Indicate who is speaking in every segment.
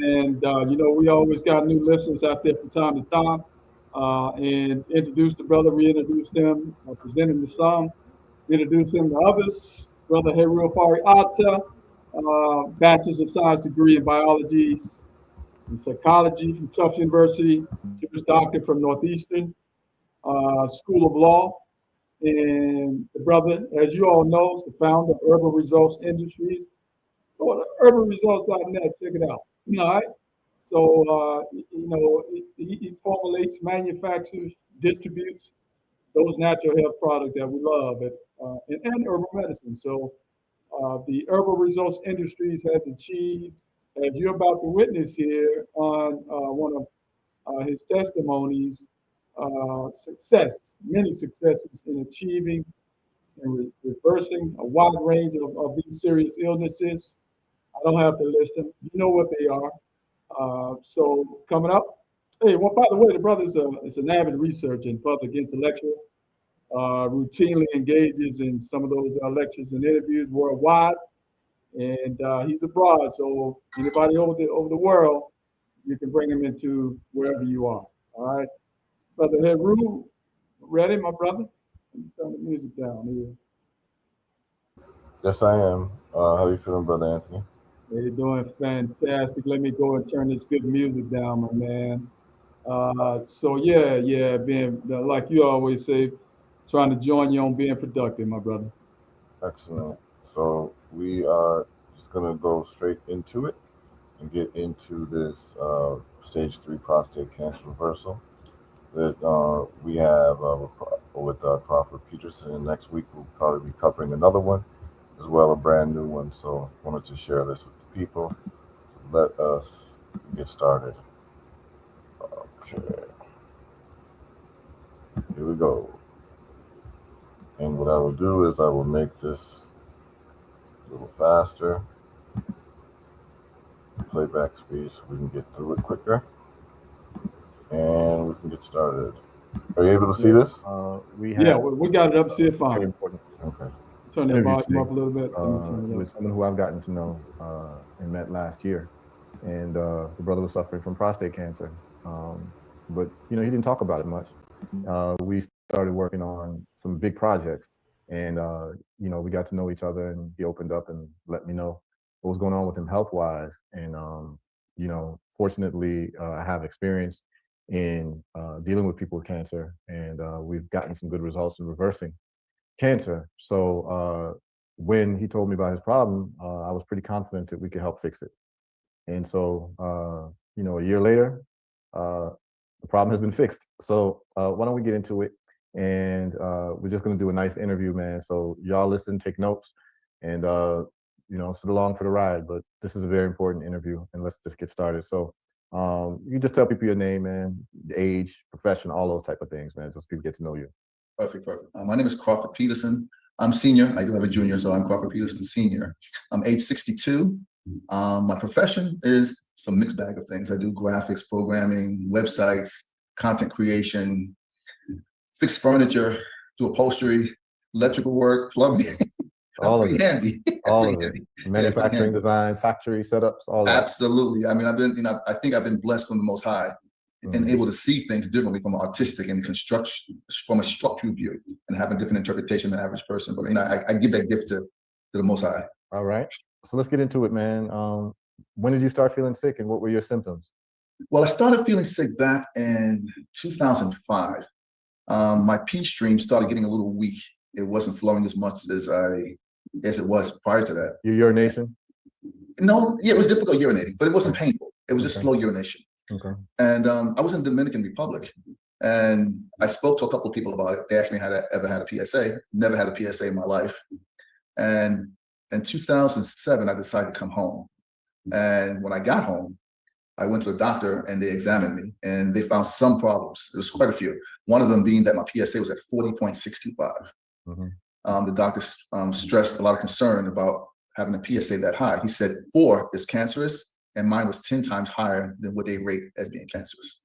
Speaker 1: And, we always got new listeners out there from time to time. And introduce the brother, reintroduce him, present him to some, introduce him to others. Brother Heru Fari Atta, Bachelor's of Science degree in Biology and Psychology from Tufts University, Jewish doctor from Northeastern School of Law. And the brother, as you all know, is the founder of Urban Results Industries. Go to urbanresults.net, check it out. All right. So, he formulates, manufactures, distributes those natural health products that we love and herbal medicine. So, the Herbal Results Industries has achieved, as you're about to witness here on one of his testimonies, many successes in achieving and reversing a wide range of these serious illnesses. I don't have to list them. You know what they are. So coming up, hey, well, by the way, the brother is an avid researcher and public intellectual. Routinely engages in some of those lectures and interviews worldwide, and he's abroad. So anybody over the world, you can bring him into wherever you are. All right, brother Heru, ready, my brother? Let me turn the music down here.
Speaker 2: Yes, I am. How are you feeling, brother Anthony?
Speaker 1: You're doing fantastic. Let me go and turn this good music down, my man. So yeah, being like you always say, trying to join you on being productive, my brother.
Speaker 2: Excellent. So we are just gonna go straight into it and get into this stage 3 prostate cancer reversal that we have with Crawford Peterson. And next week we'll probably be covering another one as well, a brand new one. So I wanted to share this with the people. Let us get started. Okay. Here we go. And what I will do is I will make this a little faster. Playback speed so we can get through it quicker. And we can get started. Are you able to see this?
Speaker 1: We got it up, see it fine.
Speaker 2: Okay.
Speaker 1: Turn that volume up a little bit.
Speaker 3: With someone who I've gotten to know and met last year. And the brother was suffering from prostate cancer. But, he didn't talk about it much. We started working on some big projects. And, we got to know each other, and he opened up and let me know what was going on with him health-wise. And, fortunately, I have experience in dealing with people with cancer, and we've gotten some good results in reversing cancer. So when he told me about his problem, I was pretty confident that we could help fix it. And so, a year later, the problem has been fixed. So why don't we get into it? And we're just going to do a nice interview, man. So y'all listen, take notes, and sit along for the ride. But this is a very important interview, and let's just get started. So you just tell people your name, man, age, profession, all those type of things, man, just people get to know you.
Speaker 4: Perfect. My name is Crawford Peterson. I'm senior. I do have a junior, so I'm Crawford Peterson Senior. I'm age 62. My profession is some mixed bag of things. I do graphics, programming, websites, content creation, fix furniture, do upholstery, electrical work, plumbing.
Speaker 3: All of it.
Speaker 4: Handy.
Speaker 3: All of it. Manufacturing, design, factory setups, all that.
Speaker 4: Absolutely. I mean, I think I've been blessed from the Most High and able to see things differently from an artistic and construction, from a structural view, and have a different interpretation than the average person. But I give that gift to the Most High.
Speaker 3: All right. So let's get into it, man. When did you start feeling sick, and what were your symptoms?
Speaker 4: Well, I started feeling sick back in 2005. My pee stream started getting a little weak. It wasn't flowing as much as it was prior to that.
Speaker 3: Your urination?
Speaker 4: No, yeah, it was difficult urinating, but it wasn't painful. It was just slow urination.
Speaker 3: Okay.
Speaker 4: And I was in the Dominican Republic, and I spoke to a couple of people about it. They asked me had I ever had a PSA. Never had a PSA in my life. And in 2007, I decided to come home. And when I got home, I went to the doctor, and they examined me, and they found some problems. There was quite a few. One of them being that my PSA was at 40.625. The doctor stressed a lot of concern about having a PSA that high. He said 4 is cancerous, and mine was 10 times higher than what they rate as being cancerous.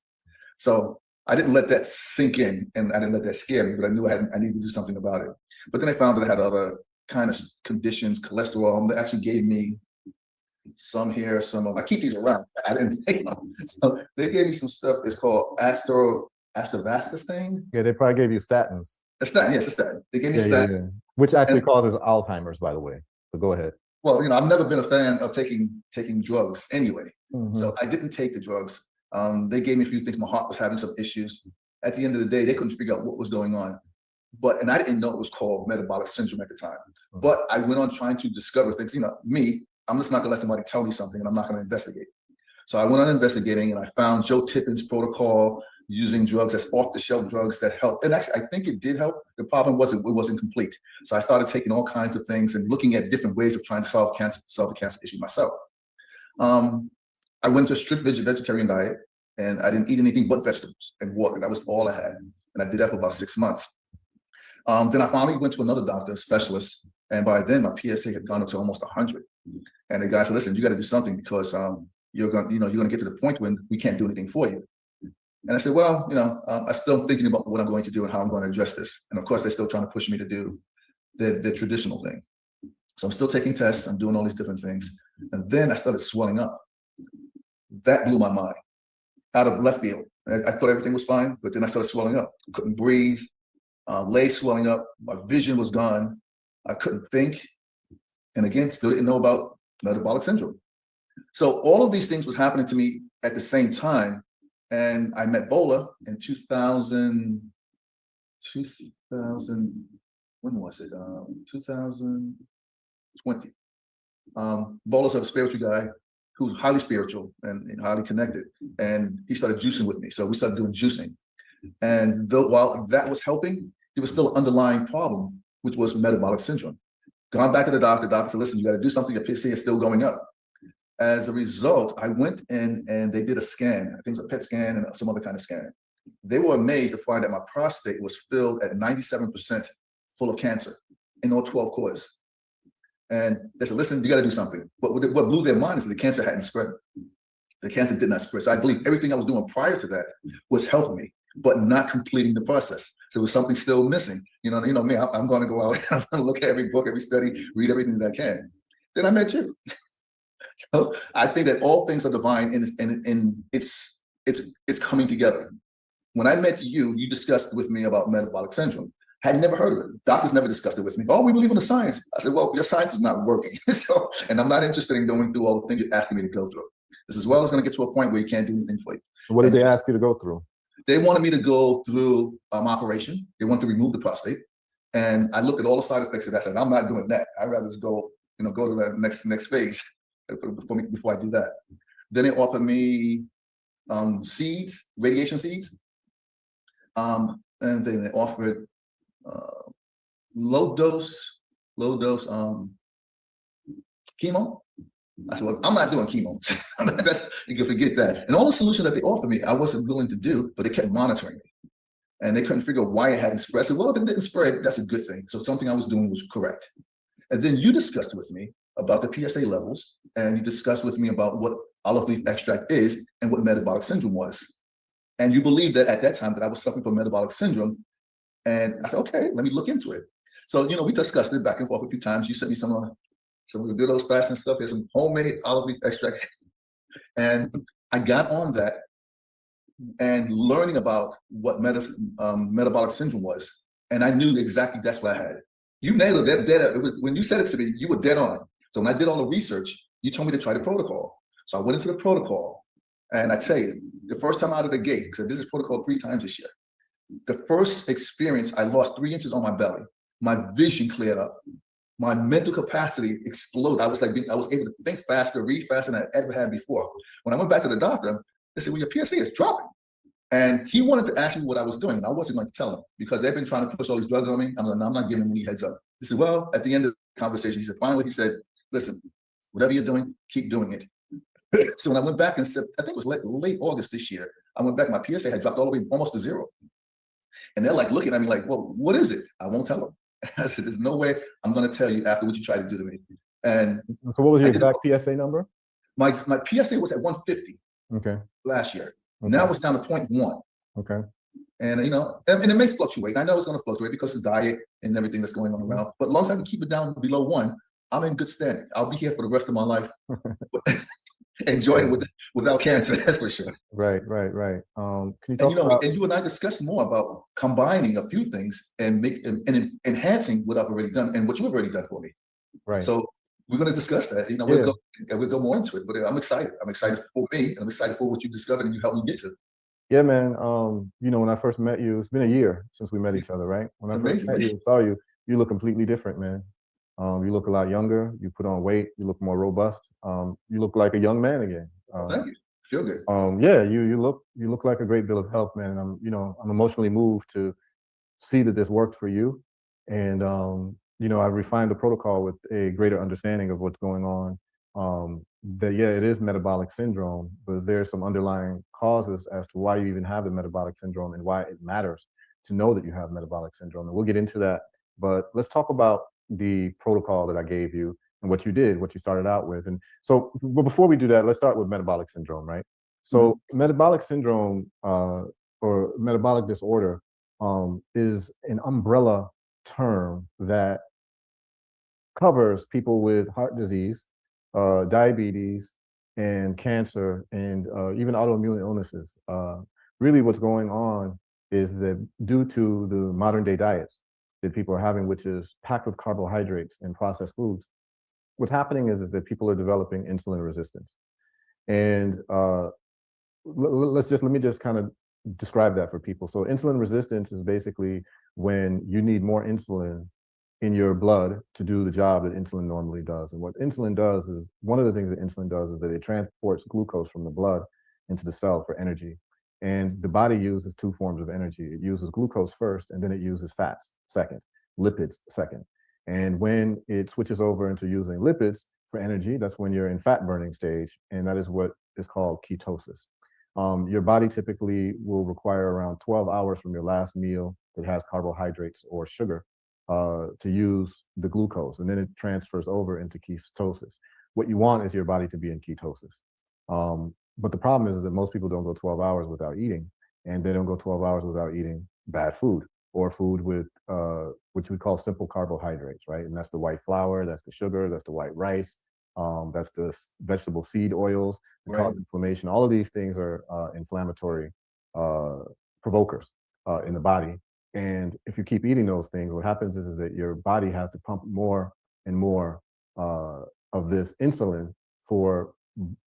Speaker 4: So I didn't let that sink in, and I didn't let that scare me, but I knew I needed to do something about it. But then I found that I had other kind of conditions, cholesterol, that actually gave me some here, I keep these around. I didn't take them. So they gave me some stuff. It's called atorvastatin.
Speaker 3: Yeah, they probably gave you statins.
Speaker 4: A statin, yes, a statin. They gave me
Speaker 3: Yeah,
Speaker 4: a
Speaker 3: yeah,
Speaker 4: statin.
Speaker 3: yeah. Which actually
Speaker 4: And-
Speaker 3: causes Alzheimer's, by the way. But go ahead.
Speaker 4: Well, I've never been a fan of taking drugs anyway.
Speaker 3: Mhm.
Speaker 4: So I didn't take the drugs. They gave me a few things. My heart was having some issues. At the end of the day, they couldn't figure out what was going on. And I didn't know it was called metabolic syndrome at the time.
Speaker 3: Mhm.
Speaker 4: But I went on trying to discover things. Me, I'm just not gonna let somebody tell me something and I'm not gonna investigate. So I went on investigating and I found Joe Tippin's protocol using drugs as off-the-shelf drugs that help. And actually, I think it did help. The problem was it wasn't complete. So I started taking all kinds of things and looking at different ways of trying to solve the cancer issue myself. I went to a strict vegetarian diet and I didn't eat anything but vegetables and water. That was all I had. And I did that for about 6 months. Then I finally went to another doctor, specialist. And by then my PSA had gone up to almost 100. And the guy said, listen, you got to do something because you're going to get to the point when we can't do anything for you. And I said, well, I'm still thinking about what I'm going to do and how I'm going to address this. And of course, they're still trying to push me to do the traditional thing. So I'm still taking tests. I'm doing all these different things. And then I started swelling up. That blew my mind out of left field. I thought everything was fine, but then I started swelling up. Couldn't breathe, legs swelling up. My vision was gone. I couldn't think. And again, still didn't know about metabolic syndrome. So all of these things was happening to me at the same time. And I met Bola in 2000, when was it? 2020. Bola's a spiritual guy who's highly spiritual and highly connected. And he started juicing with me. So we started doing juicing. And while that was helping, there was still an underlying problem, which was metabolic syndrome. Gone back to the doctor said, listen, you got to do something. Your PSA is still going up. As a result, I went in and they did a scan. I think it was a PET scan and some other kind of scan. They were amazed to find that my prostate was filled at 97% full of cancer in all 12 cores. And they said, listen, you got to do something. But what blew their mind is that the cancer hadn't spread. The cancer did not spread. So I believe everything I was doing prior to that was helping me, but not completing the process. So there was something still missing. You know me, I'm going to go out, I'm going to look at every book, every study, read everything that I can. Then I met you. So I think that all things are divine and it's coming together. When I met you, you discussed with me about metabolic syndrome. Had never heard of it. Doctors never discussed it with me. Oh, we believe in the science. I said, well, your science is not working. And I'm not interested in going through all the things you're asking me to go through. This as well is going to get to a point where you can't do anything for you.
Speaker 3: What did they ask you to go through?
Speaker 4: They wanted me to go through operation. They wanted to remove the prostate. And I looked at all the side effects of that. I said, I'm not doing that. I'd rather just go to the next phase before I do that. Then they offered me seeds, radiation seeds. And then they offered low dose chemo. I said, well, I'm not doing chemo. You can forget that. And all the solutions that they offered me, I wasn't willing to do, but they kept monitoring me. And they couldn't figure out why it hadn't spread. I said, well, if it didn't spread, that's a good thing. So something I was doing was correct. And then you discussed with me about the PSA levels, and you discussed with me about what olive leaf extract is and what metabolic syndrome was. And you believed that at that time that I was suffering from metabolic syndrome. And I said, okay, let me look into it. So, we discussed it back and forth a few times. You sent me some of the good old fashioned stuff. There's some homemade olive leaf extract. And I got on that and learning about what metabolic syndrome was. And I knew exactly that's what I had. You nailed it. It was when you said it to me, you were dead on. So when I did all the research, you told me to try the protocol. So I went into the protocol, and I tell you, the first time out of the gate, because I did this protocol 3 times this year, the first experience, I lost 3 inches on my belly. My vision cleared up. My mental capacity exploded. I was able to think faster, read faster than I ever had before. When I went back to the doctor, they said, well, your PSA is dropping. And he wanted to ask me what I was doing. And I wasn't going to tell him because they've been trying to push all these drugs on me. I'm like, no, I'm not giving him any heads up. He said, well, at the end of the conversation, he said, listen, whatever you're doing, keep doing it. So when I went back and said, I think it was late August this year, I went back, my PSA had dropped all the way almost to 0. And they're like looking at me like, well, what is it? I won't tell them. I said, there's no way I'm going to tell you after what you tried to do to me. And
Speaker 3: so what was your exact PSA number?
Speaker 4: My PSA was at 150 last year. Okay. Now it's down to 0.1.
Speaker 3: Okay.
Speaker 4: And, and it may fluctuate. I know it's going to fluctuate because of diet and everything that's going on around. But as long as I can keep it down below 1, I'm in good standing. I'll be here for the rest of my life, enjoying without cancer. That's for sure.
Speaker 3: Right. Can you
Speaker 4: And
Speaker 3: talk
Speaker 4: you know,
Speaker 3: about?
Speaker 4: and you and I discussed more about combining a few things and enhancing what I've already done and what you've already done for me.
Speaker 3: Right.
Speaker 4: So we're going to discuss that. You know,
Speaker 3: Yeah.
Speaker 4: we'll go more into it. But I'm excited. I'm excited for me, and I'm excited for what you discovered and you helped me get to.
Speaker 3: Yeah, man. When I first met you, it's been a year since we met each other, right? When I
Speaker 4: It's
Speaker 3: first
Speaker 4: amazing.
Speaker 3: met you and saw you, you look completely different, man. You look a lot younger. You put on weight. You look more robust. You look like a young man again.
Speaker 4: Thank you. Feel good.
Speaker 3: Yeah, you look like a great bill of health, man. And I'm emotionally moved to see that this worked for you. And I refined the protocol with a greater understanding of what's going on. That yeah, it is metabolic syndrome, but there's some underlying causes as to why you even have the metabolic syndrome and why it matters to know that you have metabolic syndrome. And we'll get into that. But let's talk about the protocol that I gave you and what you did, what you started out with. And so, but before we do that, let's start with metabolic syndrome, right? So metabolic syndrome or metabolic disorder is an umbrella term that covers people with heart disease, diabetes, and cancer, and even autoimmune illnesses. Really, what's going on is that due to the modern day diets that people are having, which is packed with carbohydrates and processed foods, what's happening is that people are developing insulin resistance. And let me just kind of describe that for people. So insulin resistance is basically when you need more insulin in your blood to do the job that insulin normally does. And what insulin does is, one of the things that insulin does is that it transports glucose from the blood into the cell for energy. And the body uses two forms of energy. It uses glucose first, and then it uses fats second, lipids second. And when it switches over into using lipids for energy, that's when you're in fat burning stage. And that is what is called ketosis. Your body typically will require around 12 hours from your last meal that has carbohydrates or sugar to use the glucose, and then it transfers over into ketosis. What you want is your body to be in ketosis. But the problem is that most people don't go 12 hours without eating, and they don't go 12 hours without eating bad food or food with which we call simple carbohydrates, right? And that's the white flour, that's the sugar, that's the white rice, that's the vegetable seed oils that cause inflammation. All of these things are inflammatory provokers in the body. And if you keep eating those things, what happens is that your body has to pump more and more of this insulin for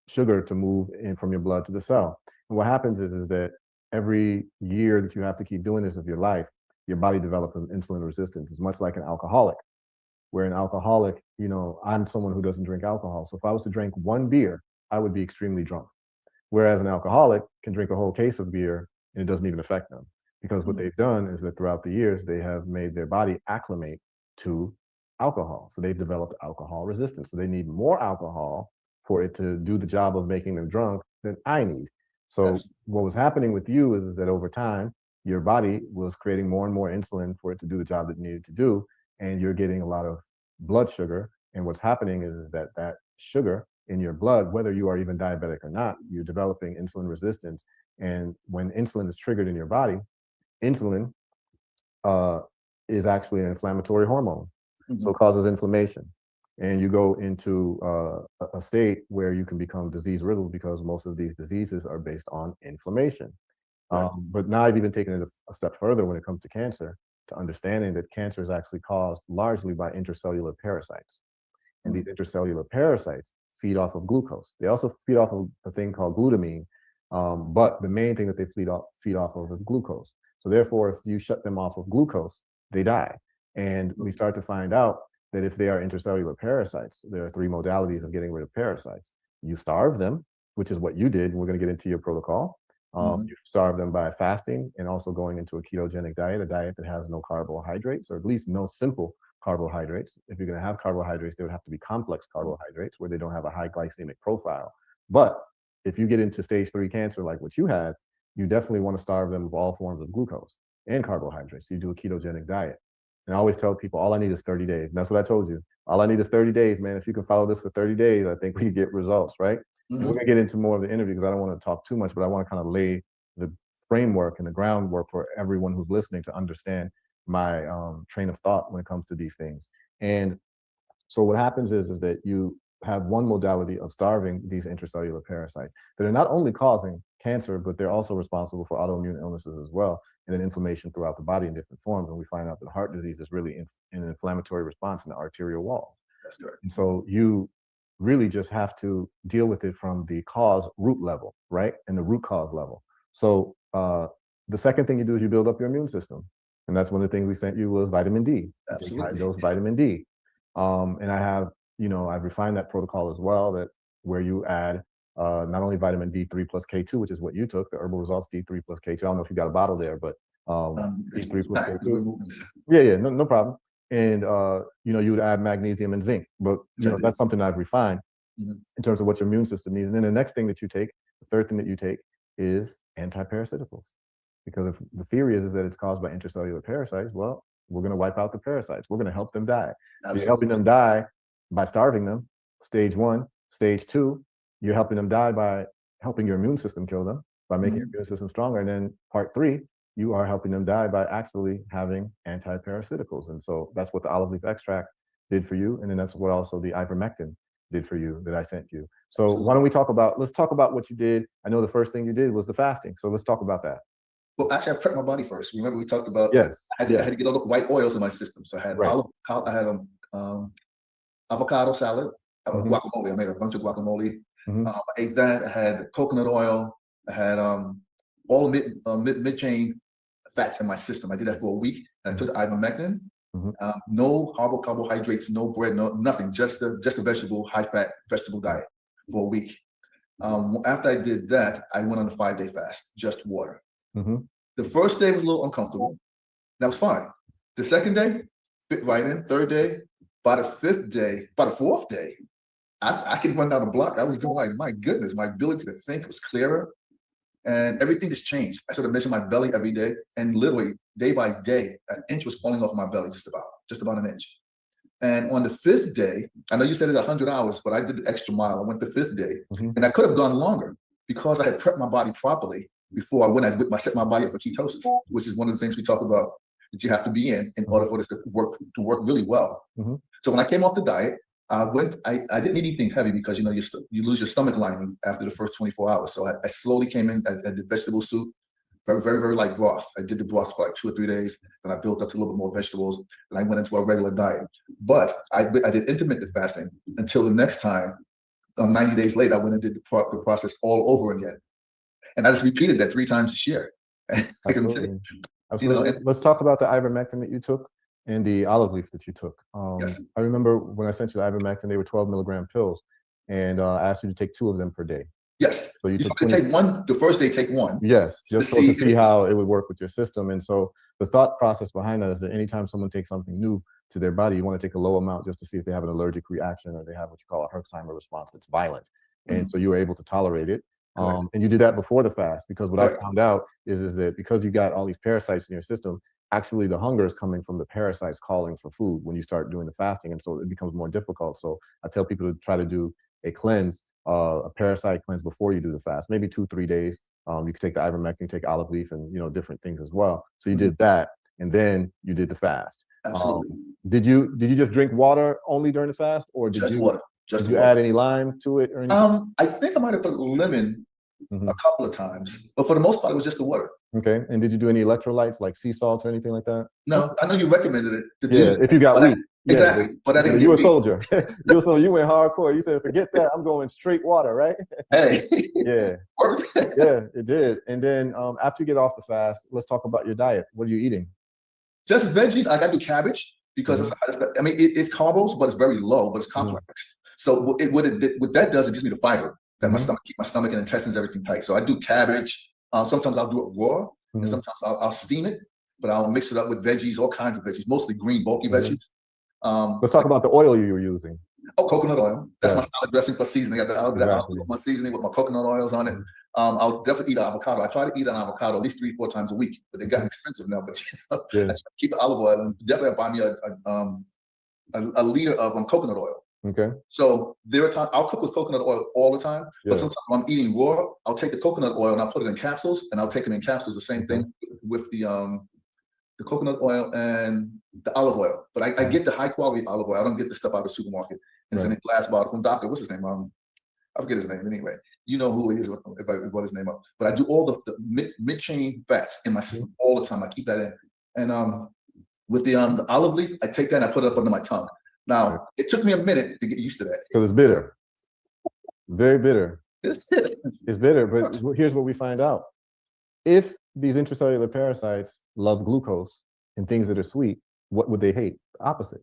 Speaker 3: sugar to move in from your blood to the cell. And what happens is that every year that you have to keep doing this of your life, your body develops an insulin resistance. It's much like an alcoholic, where an alcoholic, I'm someone who doesn't drink alcohol. So if I was to drink one beer, I would be extremely drunk. Whereas an alcoholic can drink a whole case of beer and it doesn't even affect them. Because what they've done is that throughout the years, they have made their body acclimate to alcohol. So they've developed alcohol resistance. So they need more alcohol for it to do the job of making them drunk than I need. So what was happening with you is that over time, your body was creating more and more insulin for it to do the job that it needed to do. And you're getting a lot of blood sugar. And what's happening is that that sugar in your blood, whether you are even diabetic or not, you're developing insulin resistance. And when insulin is triggered in your body, insulin is actually an inflammatory hormone. So it causes inflammation. And you go into a state where you can become disease riddled because most of these diseases are based on inflammation. But now I've even taken it a step further when it comes to cancer, to understanding that cancer is actually caused largely by intracellular parasites. And these intracellular parasites feed off of glucose. They also feed off of a thing called glutamine, but the main thing that they feed off of is glucose. So therefore, if you shut them off of glucose, they die. And we start to find out that if they are intracellular parasites, there are three modalities of getting rid of parasites. You starve them, which is what you did, and we're going to get into your protocol. You starve them by fasting and also going into a ketogenic diet, a diet that has no carbohydrates, or at least no simple carbohydrates. If you're going to have carbohydrates, they would have to be complex carbohydrates where they don't have a high glycemic profile. But if you get into stage 3 cancer like what you had, you definitely want to starve them of all forms of glucose and carbohydrates. So you do a ketogenic diet. And I always tell people, all I need is 30 days. And that's what I told you. All I need is 30 days, man. If you can follow this for 30 days, I think we can get results, right? And we're going to get into more of the interview because I don't want to talk too much, but I want to kind of lay the framework and the groundwork for everyone who's listening to understand my train of thought when it comes to these things. And So what happens is that you have one modality of starving these intracellular parasites that are not only causing cancer, but they're also responsible for autoimmune illnesses as well, and then inflammation throughout the body in different forms. And we find out that heart disease is really an inflammatory response in the arterial walls.
Speaker 4: That's correct.
Speaker 3: And so you really just have to deal with it from the cause root level, right? And the root cause level. So the second thing you do is you build up your immune system. And that's one of the things we sent you was vitamin D.
Speaker 4: Absolutely.
Speaker 3: High dose vitamin D. And I have, I've refined that protocol as well, that where you add not only vitamin D3 plus K2, which is what you took, the Herbal Results D3 plus K2. I don't know if you got a bottle there, but D3 plus K2. Yeah, no problem. And you would add magnesium and zinc, but that's something I've refined in terms of what your immune system needs. And then the next thing that you take, the third thing that you take, is antiparasiticals, because if the theory is that it's caused by intracellular parasites, well, we're going to wipe out the parasites. We're going to help them die. So you're helping them die by starving them. Stage 1, stage 2, you're helping them die by helping your immune system kill them, by making your immune system stronger. And then part 3, you are helping them die by actually having antiparasiticals. And so that's what the olive leaf extract did for you. And then that's what also the ivermectin did for you that I sent you. So why don't we let's talk about what you did. I know the first thing you did was the fasting. So let's talk about that.
Speaker 4: Well, actually, I prepped my body first. Remember we talked about,
Speaker 3: yes,
Speaker 4: I had to get all the white oils in my system. So I had avocado salad, guacamole. I made a bunch of guacamole. I ate that. I had coconut oil. I had all mid-chain fats in my system. I did that for a week. And I took ivermectin. No horrible carbohydrates, no bread, no nothing. Just a vegetable, high-fat vegetable diet for a week. After I did that, I went on a 5-day fast, just water. The first day was a little uncomfortable. That was fine. The second day, fit right in. Third day, by the fourth day, I could run down the block. I was doing like, my goodness, my ability to think was clearer. And everything just changed. I started measuring my belly every day, and literally day by day, an inch was falling off my belly, just about an inch. And on the 5th day, I know you said it 100 hours, but I did the extra mile. I went the 5th day, and I could have gone longer because I had prepped my body properly before I set my body up for ketosis, which is one of the things we talk about that you have to be in order for this to work really well. So when I came off the diet, I didn't eat anything heavy because you lose your stomach lining after the first 24 hours. So I slowly came in. I did vegetable soup, very, very, very light broth. I did the broth for like 2 or 3 days. Then I built up to a little bit more vegetables, and I went into a regular diet. But I did intermittent fasting until the next time. 90 days later, I went and did the process all over again, and I just repeated that 3 times this year.
Speaker 3: Absolutely. Let's talk about the ivermectin that you took and the olive leaf that you took.
Speaker 4: Yes.
Speaker 3: I remember when I sent you the ivermectin, they were 12 milligram pills, and I asked you to take 2 of them per day.
Speaker 4: Yes.
Speaker 3: So you took
Speaker 4: take one. The first day, take 1.
Speaker 3: Yes, just to see how it would work with your system. And so the thought process behind that is that anytime someone takes something new to their body, you want to take a low amount just to see if they have an allergic reaction or they have what you call a Herxheimer response that's violent. And so you were able to tolerate it. And you did that before the fast, because what I found out is that because you got all these parasites in your system, actually the hunger is coming from the parasites calling for food when you start doing the fasting. And so it becomes more difficult. So I tell people to try to do a cleanse, a parasite cleanse before you do the fast, maybe 2-3 days. You could take the ivermectin, take olive leaf, and different things as well. So you did that, and then you did the fast.
Speaker 4: Absolutely.
Speaker 3: Did you just drink water only during the fast, or did you add any lime to it or anything?
Speaker 4: I think I might have put lemon a couple of times, but for the most part, it was just the water.
Speaker 3: Okay. And did you do any electrolytes like sea salt or anything like that?
Speaker 4: No, I know you recommended it to do.
Speaker 3: If you got weak.
Speaker 4: Exactly. But I didn't.
Speaker 3: You a soldier. You went hardcore. You said, forget that. I'm going straight water, right?
Speaker 4: Hey.
Speaker 3: Yeah.
Speaker 4: Worked.
Speaker 3: Yeah, it did. And then after you get off the fast, let's talk about your diet. What are you eating?
Speaker 4: Just veggies. I got to do cabbage because it's carbs, but it's very low, but it's complex. So what that does, it gives me the fiber that my stomach, keep my stomach and intestines, everything tight. So I do cabbage. Sometimes I'll do it raw, and sometimes I'll steam it, but I'll mix it up with veggies, all kinds of veggies, mostly green, bulky veggies.
Speaker 3: Let's talk about the oil you were using.
Speaker 4: Oh, coconut oil. That's my salad dressing plus seasoning. I'll put my seasoning with my coconut oils on it. I'll definitely eat avocado. I try to eat an avocado at least 3-4 times a week, but they've gotten expensive now. But I try to keep the olive oil, and definitely buy me a liter of coconut oil.
Speaker 3: Okay.
Speaker 4: So there are times I'll cook with coconut oil all the time, but sometimes when I'm eating raw, I'll take the coconut oil and I'll put it in capsules, and I'll take them in capsules. The same thing with the the coconut oil and the olive oil. But I get the high quality olive oil. I don't get the stuff out of the supermarket. And it's in a glass bottle from Doctor. What's his name? I forget his name anyway. You know who it is if I brought his name up. But I do all the mid-chain fats in my system all the time. I keep that in. And with the olive leaf, I take that and I put it up under my tongue. Now, it took me a minute to get used to that.
Speaker 3: Because it's bitter. Very bitter.
Speaker 4: It's bitter.
Speaker 3: It's bitter, but here's what we find out. If these intracellular parasites love glucose and things that are sweet, what would they hate? The opposite.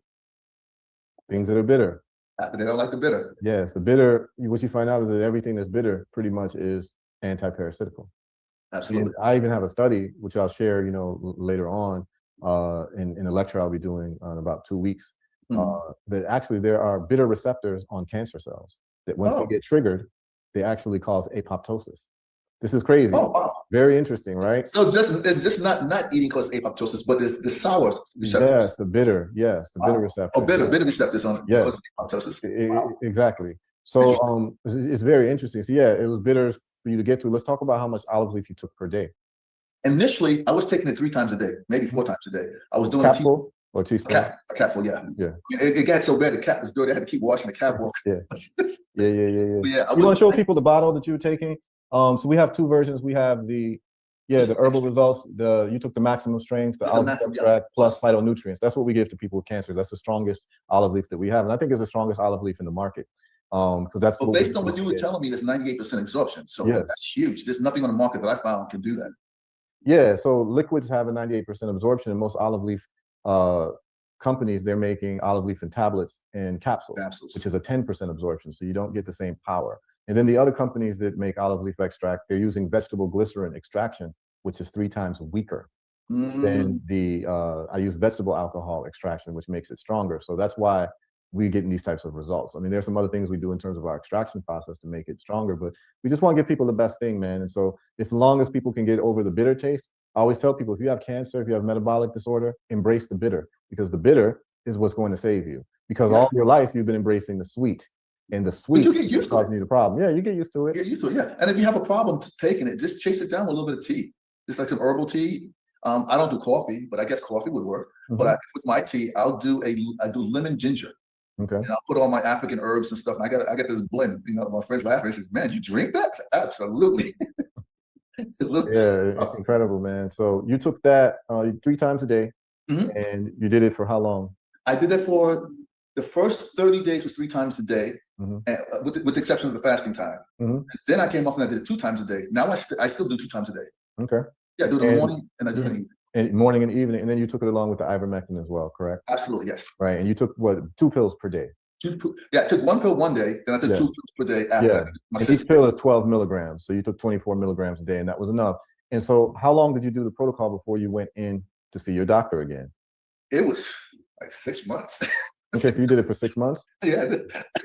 Speaker 3: Things that are bitter.
Speaker 4: They don't like the bitter.
Speaker 3: Yes, the bitter, what you find out is that everything that's bitter pretty much is anti-parasitical.
Speaker 4: Absolutely.
Speaker 3: And I even have a study, which I'll share, later on in a lecture I'll be doing in about 2 weeks, that actually there are bitter receptors on cancer cells that once they get triggered, they actually cause apoptosis. This is crazy.
Speaker 4: Oh, wow.
Speaker 3: Very interesting, right?
Speaker 4: So it's just not eating causes apoptosis, but it's the sour receptors.
Speaker 3: Yes, the bitter receptors.
Speaker 4: Oh, bitter receptors on it.
Speaker 3: Yes.
Speaker 4: Apoptosis. Wow.
Speaker 3: Exactly. So it's very interesting. So yeah, it was bitter for you to get to. Let's talk about how much olive leaf you took per day.
Speaker 4: Initially, I was taking it 3 times a day, maybe 4 times a day. I was doing
Speaker 3: Capful or teaspoon?
Speaker 4: A capful, yeah.
Speaker 3: Yeah.
Speaker 4: It got so bad the cap was dirty. I had to keep washing the cap off.
Speaker 3: Yeah. Yeah.
Speaker 4: You
Speaker 3: want to show people the bottle that you were taking? So we have 2 versions. We have the herbal results. You took the maximum strength, the olive leaf extract plus phytonutrients. That's what we give to people with cancer. That's the strongest olive leaf that we have, and I think it's the strongest olive leaf in the market. Because that's
Speaker 4: based on what you were telling me, there's 98% absorption. So that's huge. There's nothing on the market that I found can do that.
Speaker 3: Yeah. So liquids have a 98% absorption, and most olive leaf companies, they're making olive leaf in tablets and capsules, which is a 10% absorption. So you don't get the same power. And then the other companies that make olive leaf extract, they're using vegetable glycerin extraction, which is 3 times weaker than I use vegetable alcohol extraction, which makes it stronger. So that's why we get these types of results. I mean, there's some other things we do in terms of our extraction process to make it stronger, but we just want to give people the best thing, man. And so as long as people can get over the bitter taste, I always tell people, if you have cancer, if you have metabolic disorder, embrace the bitter, because the bitter is what's going to save you. Because all your life you've been embracing the sweet. And the sweet is causing you the problem. Yeah, you get used to it.
Speaker 4: Get used to it, yeah. And if you have a problem taking it, just chase it down with a little bit of tea. Just like some herbal tea. I don't do coffee, but I guess coffee would work. But with my tea, I do lemon ginger.
Speaker 3: Okay.
Speaker 4: And I'll put all my African herbs and stuff. And I got this blend. My friends laugh. They say, "Man, you drink that?" Said, absolutely.
Speaker 3: It's incredible, man. So you took that 3 times a day, and you did it for how long?
Speaker 4: I did that for the first 30 days was 3 times a day, and, with the exception of the fasting time. And then I came off and I did it 2 times a day. Now I still do 2 times a day.
Speaker 3: Okay.
Speaker 4: Yeah, I do it in the morning and I do it in the evening.
Speaker 3: And morning and evening, and then you took it along with the ivermectin as well, correct?
Speaker 4: Absolutely, yes.
Speaker 3: Right, and you took what, 2 pills per day?
Speaker 4: I took 1 pill one day, then I took 2 pills per day after that.
Speaker 3: And each pill is 12 milligrams, so you took 24 milligrams a day, and that was enough. And so how long did you do the protocol before you went in to see your doctor again?
Speaker 4: It was like 6 months.
Speaker 3: Okay, so you did it for 6 months?
Speaker 4: Yeah.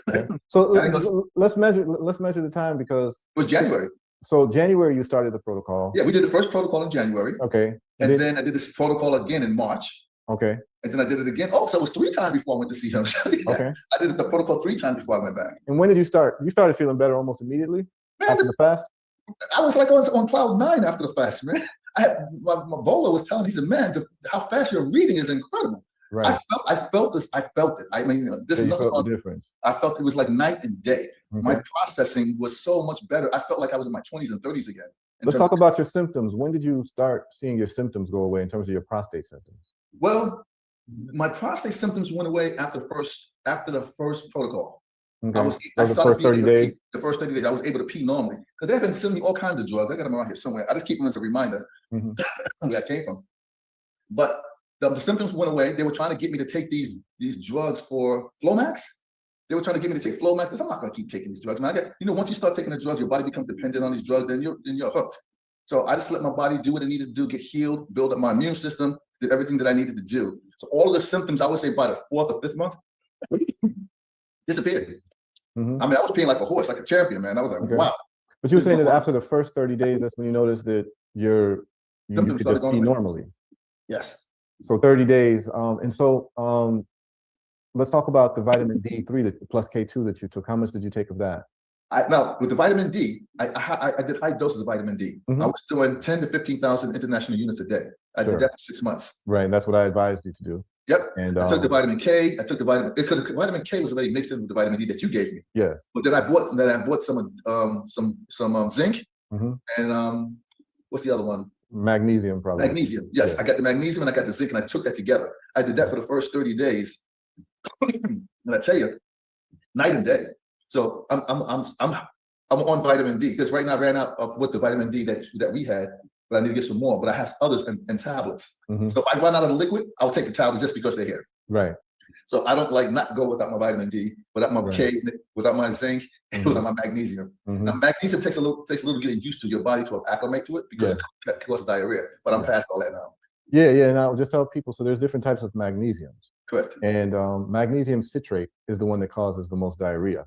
Speaker 3: Okay. So let's measure the time, because
Speaker 4: it was January.
Speaker 3: So January you started the protocol.
Speaker 4: Yeah, we did the first protocol in January.
Speaker 3: Okay.
Speaker 4: And then I did this protocol again in March.
Speaker 3: Okay.
Speaker 4: And then I did it again. Oh, so it was 3 times before I went to see him.
Speaker 3: Okay.
Speaker 4: I did the protocol 3 times before I went back.
Speaker 3: And when did you start? You started feeling better almost immediately after the fast?
Speaker 4: I was like on cloud 9 after the fast, man. My bowler was telling me, he said, "Man, how fast you're reading is incredible."
Speaker 3: Right.
Speaker 4: I felt this. I felt it. I mean, this is
Speaker 3: the difference.
Speaker 4: I felt it was like night and day.
Speaker 3: Okay.
Speaker 4: My processing was so much better. I felt like I was in my 20s and 30s again.
Speaker 3: Let's talk about your symptoms. When did you start seeing your symptoms go away in terms of your prostate symptoms?
Speaker 4: Well, my prostate symptoms went away after the first protocol.
Speaker 3: Okay.
Speaker 4: I
Speaker 3: the first 30 days?
Speaker 4: The first 30 days, I was able to pee normally. Because they've been sending me all kinds of drugs. I got them around here somewhere. I just keep them as a reminder where I came from. But the symptoms went away. They were trying to get me to take these drugs for Flomax. They were trying to get me to take Flomax. I said, I'm not going to keep taking these drugs. Man, once you start taking the drugs, your body becomes dependent on these drugs, then you're hooked. So I just let my body do what it needed to do, get healed, build up my immune system, did everything that I needed to do. So all of the symptoms, I would say by the 4th or 5th month, disappeared. I mean, I was peeing like a horse, like a champion, man. I was like, wow.
Speaker 3: But you were saying that after the first 30 days, that's when you noticed that you could just pee normally.
Speaker 4: Yes.
Speaker 3: So 30 days. And so let's talk about the vitamin D3 plus K2 that you took. How much did you take of that?
Speaker 4: Now with the vitamin D, I did high doses of vitamin D.
Speaker 3: Mhm.
Speaker 4: I was doing 10 to 15,000 international units a day. I
Speaker 3: Sure.
Speaker 4: did that for 6 months.
Speaker 3: Right, and that's what I advised you to do.
Speaker 4: Yep.
Speaker 3: And
Speaker 4: I took the vitamin K. I took the vitamin because the vitamin K was already mixed in with the vitamin D that you gave me.
Speaker 3: yes.
Speaker 4: But then I bought some zinc
Speaker 3: Mhm.
Speaker 4: and what's the other one?
Speaker 3: Magnesium, probably.
Speaker 4: Magnesium. Yes,
Speaker 3: Yeah.
Speaker 4: I got the magnesium and I got the zinc, and I took that together. I did that for the first 30 days, and I tell you, night and day. So I'm on vitamin D because right now I ran out of what the vitamin D that we had, but I need to get some more. But I have others in tablets.
Speaker 3: Mhm.
Speaker 4: So if I run out of the liquid, I'll take the tablets just because they're here.
Speaker 3: Right.
Speaker 4: So I don't like not go without my vitamin D, without my
Speaker 3: Right.
Speaker 4: K, without my zinc, and
Speaker 3: Mhm.
Speaker 4: without my magnesium.
Speaker 3: Mhm.
Speaker 4: Now, magnesium takes a little getting used to your body to acclimate to it because it causes diarrhea. But I'm
Speaker 3: Yeah.
Speaker 4: past all that now.
Speaker 3: Yeah. And I'll just tell people, so there's different types of magnesiums.
Speaker 4: Correct.
Speaker 3: And magnesium citrate is the one that causes the most diarrhea.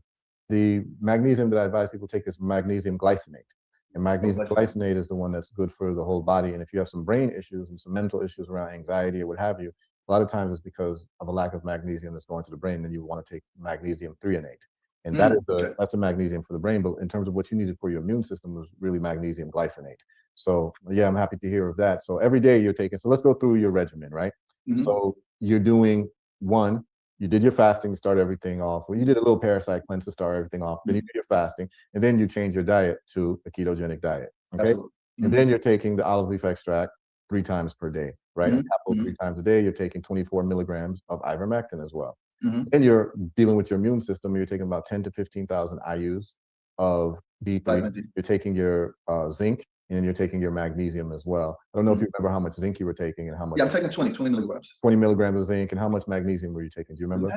Speaker 3: The magnesium that I advise people take is magnesium glycinate. And magnesium glycinate is the one that's good for the whole body. And if you have some brain issues and some mental issues around anxiety or what have you, a lot of times it's because of a lack of magnesium that's going to the brain. Then you want to take magnesium threonate. And that is that's the magnesium for the brain. But in terms of what you needed for your immune system was really magnesium glycinate. So yeah, I'm happy to hear of that. So every day you're taking, so let's go through your regimen, right?
Speaker 4: Mhm.
Speaker 3: So you're doing one, you did your fasting to start everything off. Well, you did a little parasite cleanse to start everything off. Then you do your fasting, and then you change your diet to a ketogenic diet. Okay.
Speaker 4: Absolutely.
Speaker 3: And then you're taking the olive leaf extract 3 times per day, right?
Speaker 4: Mhm.
Speaker 3: A capsule 3 times a day. You're taking 24 milligrams of ivermectin as well.
Speaker 4: Mhm.
Speaker 3: Then you're dealing with your immune system. You're taking about 10 to 15,000 IUs of D3.
Speaker 4: Vitamin D.
Speaker 3: You're taking your zinc, and then you're taking your magnesium as well. I don't know if you remember how much zinc you were taking and how much.
Speaker 4: Yeah, I'm taking 20 milligrams.
Speaker 3: 20 milligrams of zinc, and how much magnesium were you taking? Do you remember?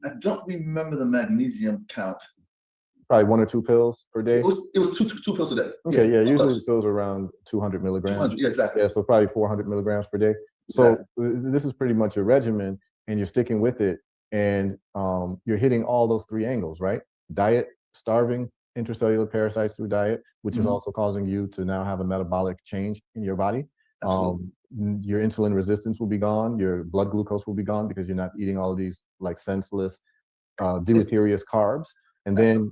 Speaker 4: I don't remember the magnesium count.
Speaker 3: Probably 1 or 2 pills per day.
Speaker 4: It was two pills a day.
Speaker 3: Okay, yeah, usually
Speaker 4: pills.
Speaker 3: the pills are around 200 milligrams.
Speaker 4: 200, yeah, exactly.
Speaker 3: Yeah, so probably 400 milligrams per day. So this is pretty much your regimen, and you're sticking with it, and you're hitting all those 3 angles, right? Diet, starving intracellular parasites through diet, which is also causing you to now have a metabolic change in your body. Your insulin resistance will be gone. Your blood glucose will be gone because you're not eating all of these like senseless, deleterious carbs. And then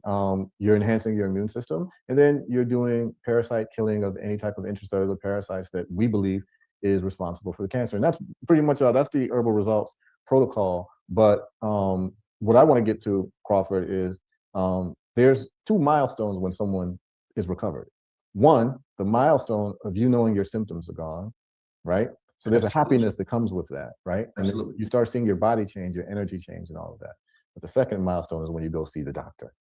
Speaker 3: you're enhancing your immune system. And then you're doing parasite killing of any type of intracellular parasites that we believe is responsible for the cancer. And that's pretty much all. That's the herbal results protocol. But what I want to get to, Crawford, is there's 2 milestones when someone is recovered. One, the milestone of you knowing your symptoms are gone, right? So there's a happiness that comes with that, right? And then you start seeing your body change, your energy change, and all of that. But the second milestone is when you go see the doctor.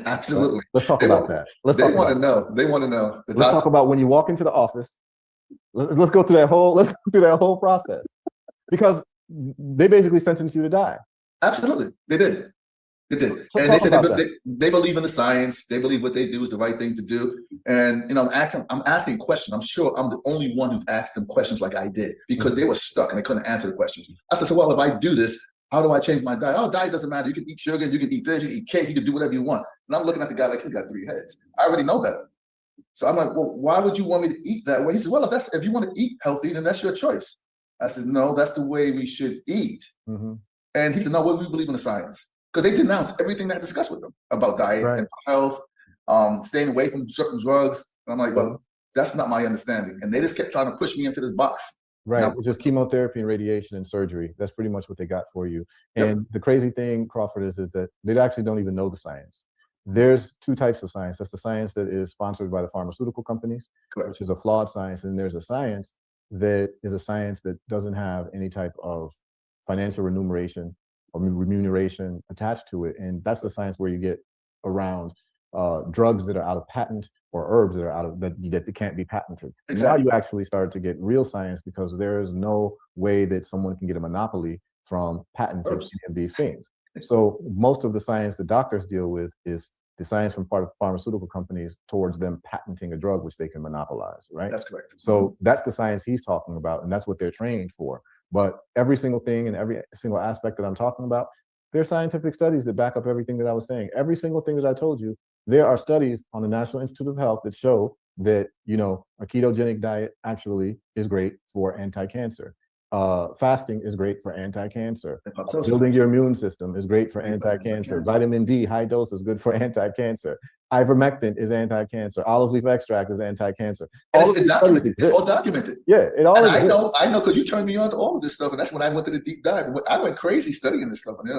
Speaker 4: Absolutely.
Speaker 3: Let's talk about that.
Speaker 4: They want to know. They want to know.
Speaker 3: Let's talk about when you walk into the office. Let's go through that whole process, because they basically sentenced you to die.
Speaker 4: Absolutely, they did. They did.
Speaker 3: So
Speaker 4: and they said
Speaker 3: that.
Speaker 4: they believe in the science. They believe what they do is the right thing to do. And I'm asking questions. I'm sure I'm the only one who's asked them questions like I did, because they were stuck and they couldn't answer the questions. I said, so well, if I do this, how do I change my diet? Oh, diet doesn't matter. You can eat sugar, you can eat this, you can eat cake, you can do whatever you want. And I'm looking at the guy like he's got 3 heads. I already know that. So I'm like, well, why would you want me to eat that way? He says, well, if you want to eat healthy, then that's your choice. I said, no, that's the way we should eat. And he said, no, well, we believe in the science. Because they denounced everything that I discussed with them about diet and health, staying away from certain drugs. And I'm like, well, that's not my understanding. And they just kept trying to push me into this box.
Speaker 3: Right, which is chemotherapy and radiation and surgery. That's pretty much what they got for you. And the crazy thing, Crawford, is that they actually don't even know the science. There's 2 types of science. That's the science that is sponsored by the pharmaceutical companies, which is a flawed science. And there's a science that is a science that doesn't have any type of financial remuneration attached to it. And that's the science where you get around drugs that are out of patent, or herbs that are out of that can't be patented. Now you actually start to get real science, because there is no way that someone can get a monopoly from patenting any of these things. So most of the science that doctors deal with is the science from pharmaceutical companies towards them patenting a drug which they can monopolize, right?
Speaker 4: That's correct.
Speaker 3: So that's the science he's talking about, and that's what they're trained for. But every single thing and every single aspect that I'm talking about, there's scientific studies that back up everything that I was saying. Every single thing that I told you, there are studies on the National Institute of Health that show that, a ketogenic diet actually is great for anti-cancer. fasting is great for anti-cancer.
Speaker 4: Apoptosis.
Speaker 3: Building your immune system is great for
Speaker 4: Great for
Speaker 3: anti-cancer.
Speaker 4: anti-cancer.
Speaker 3: Vitamin D, high dose, is good for anti-cancer. Ivermectin is anti-cancer. Olive leaf extract is anti-cancer.
Speaker 4: And
Speaker 3: All of
Speaker 4: it's
Speaker 3: these
Speaker 4: documented.
Speaker 3: studies
Speaker 4: It's
Speaker 3: exist.
Speaker 4: all documented.
Speaker 3: Yeah, it all
Speaker 4: And
Speaker 3: exists.
Speaker 4: I know, because you turned me on to all of this stuff, and that's when I went to the deep dive. I went crazy studying this stuff, and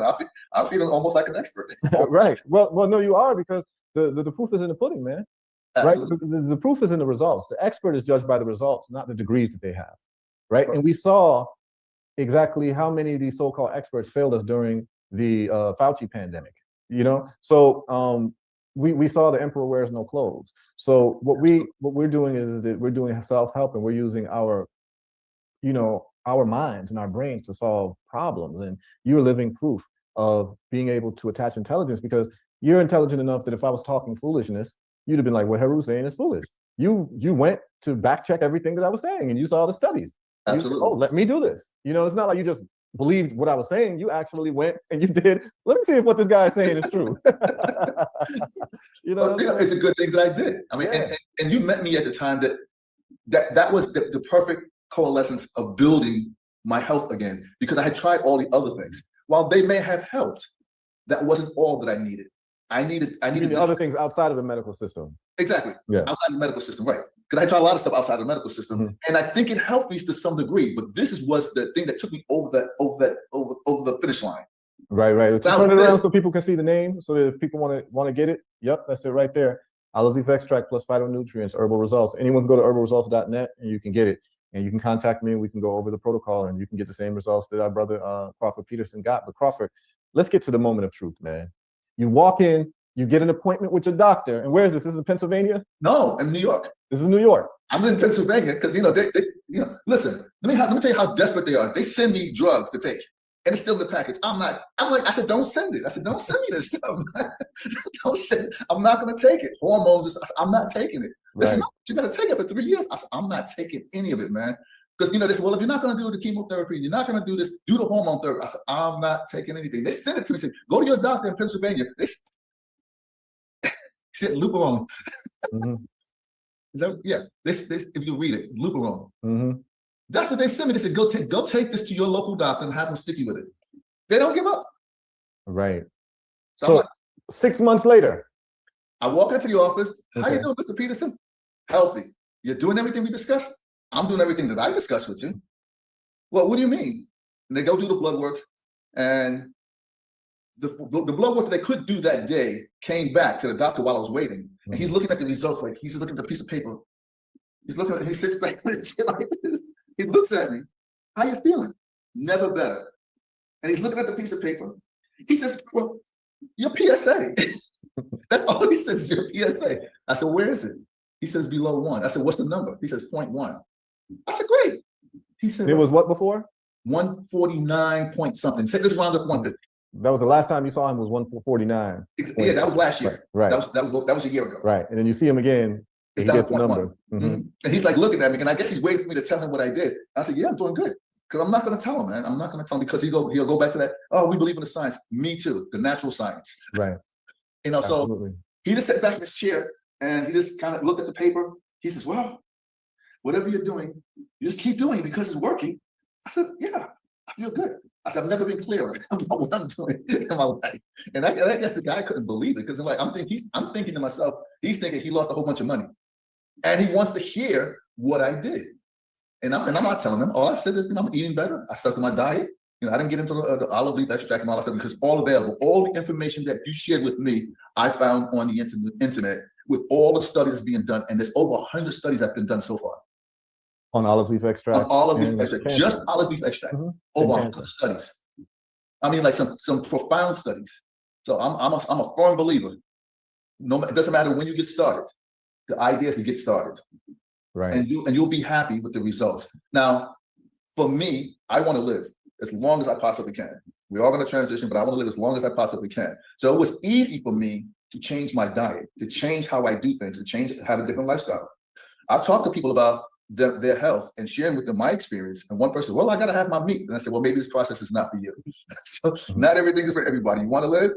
Speaker 4: I feel almost like an expert.
Speaker 3: Right. Well, no, you are, because the proof is in the pudding, man.
Speaker 4: Absolutely.
Speaker 3: Right. The proof is in the results. The expert is judged by the results, not the degrees that they have. Right. And we saw exactly how many of these so-called experts failed us during the Fauci pandemic. So we saw the emperor wears no clothes. So what we're doing is that we're doing self-help, and we're using our minds and our brains to solve problems. And you're living proof of being able to attach intelligence, because you're intelligent enough that if I was talking foolishness, you'd have been like, what Heru's saying is foolish. You went to back check everything that I was saying, and you saw the studies.
Speaker 4: Absolutely.
Speaker 3: Oh, let me do this. It's not like you just believed what I was saying. You actually went and you did. Let me see if what this guy is saying is true.
Speaker 4: It's a good thing that I did. I mean,
Speaker 3: Yeah.
Speaker 4: and you met me at the time that was the perfect coalescence of building my health again, because I had tried all the other things. While they may have helped, that wasn't all that I needed. I needed
Speaker 3: the other things outside of the medical system.
Speaker 4: Exactly.
Speaker 3: Yeah.
Speaker 4: Outside the medical system, right. Because I tried a lot of stuff outside the medical system. And I think it helped me to some degree, but this was the thing that took me over the finish line.
Speaker 3: Right.
Speaker 4: Now,
Speaker 3: Turn it around so people can see the name, so that if people want to get it, yep, that's it right there. Olive leaf extract plus phytonutrients, herbal results. Anyone can go to herbalresults.net and you can get it. And you can contact me and we can go over the protocol, and you can get the same results that our brother Crawford Peterson got. But Crawford, let's get to the moment of truth, man. You walk in, you get an appointment with your doctor. And where is this? This is in Pennsylvania?
Speaker 4: No, in New York.
Speaker 3: This is New York.
Speaker 4: I'm in Pennsylvania because they listen. Let me tell you how desperate they are. They send me drugs to take, and it's still in the package. I said, don't send it. I said, don't send me this stuff. Don't send it. I'm not going to take it. Hormones. I'm not taking it. They said, no, you got to take it for 3 years. I said, I'm not taking any of it, man. Because they said, well, if you're not going to do the chemotherapy, you're not going to do this, do the hormone therapy. I said, I'm not taking anything. They sent it to me. Said, go to your doctor in Pennsylvania. They said, Luperon. If you read it, Luperon. That's what they sent me. They said, go take this to your local doctor and have them stick you with it. They don't give up.
Speaker 3: Right.
Speaker 4: So
Speaker 3: 6 months later,
Speaker 4: I walk into the office. How
Speaker 3: Okay.
Speaker 4: you doing, Mr. Peterson? Healthy. You're doing everything we discussed? I'm doing everything that I discussed with you. Well, what do you mean? And they go do the blood work, and the blood work that they could do that day came back to the doctor while I was waiting. And he's looking at the results, like he's looking at the piece of paper. He sits back like this. He looks at me. How you feeling? Never better. And he's looking at the piece of paper. He says, well, your PSA. That's all he says, your PSA. I said, where is it? He says, below 1. I said, what's the number? He says, 0.1. I said, great. He said,
Speaker 3: it was what before?
Speaker 4: 149 point something. Say this round up 150.
Speaker 3: That was the last time you saw him was 149.
Speaker 4: Yeah, that was last year.
Speaker 3: Right.
Speaker 4: That was a year ago.
Speaker 3: Right. And then you see him again,
Speaker 4: It's
Speaker 3: he
Speaker 4: down
Speaker 3: gets the
Speaker 4: 0.1.
Speaker 3: number.
Speaker 4: And he's like looking at me, and I guess he's waiting for me to tell him what I did. I said, yeah, I'm doing good. Because I'm not going to tell him, man. I'm not going to tell him, because he'll go back to that. Oh, we believe in the science. Me too. The natural science.
Speaker 3: Right.
Speaker 4: So
Speaker 3: Absolutely.
Speaker 4: he just sat back in his chair and he just kind of looked at the paper. He says, well, whatever you're doing, you just keep doing it because it's working. I said, yeah, I feel good. I said, I've never been clearer about what I'm doing in my life. And I guess the guy couldn't believe it, because I'm thinking to myself, he's thinking he lost a whole bunch of money. And he wants to hear what I did. And I'm not telling him. All I said is, I'm eating better. I stuck to my diet. I didn't get into the olive leaf extract and all that stuff, because all available, all the information that you shared with me, I found on the internet with all the studies being done. And there's over 100 studies that have been done so far.
Speaker 3: On olive leaf extract.
Speaker 4: On olive leaf extract, just olive leaf extract. Over 100 studies. I mean, like some profound studies. So I'm a firm believer. It doesn't matter when you get started. The idea is to get started.
Speaker 3: Right.
Speaker 4: And you'll be happy with the results. Now, for me, I want to live as long as I possibly can. We're all going to transition, but I want to live as long as I possibly can. So it was easy for me to change my diet, to change how I do things, to have a different lifestyle. I've talked to people about their health and sharing with them my experience. And one person, well, I got to have my meat. And I said, well, maybe this process is not for you. So not everything is for everybody. You want to live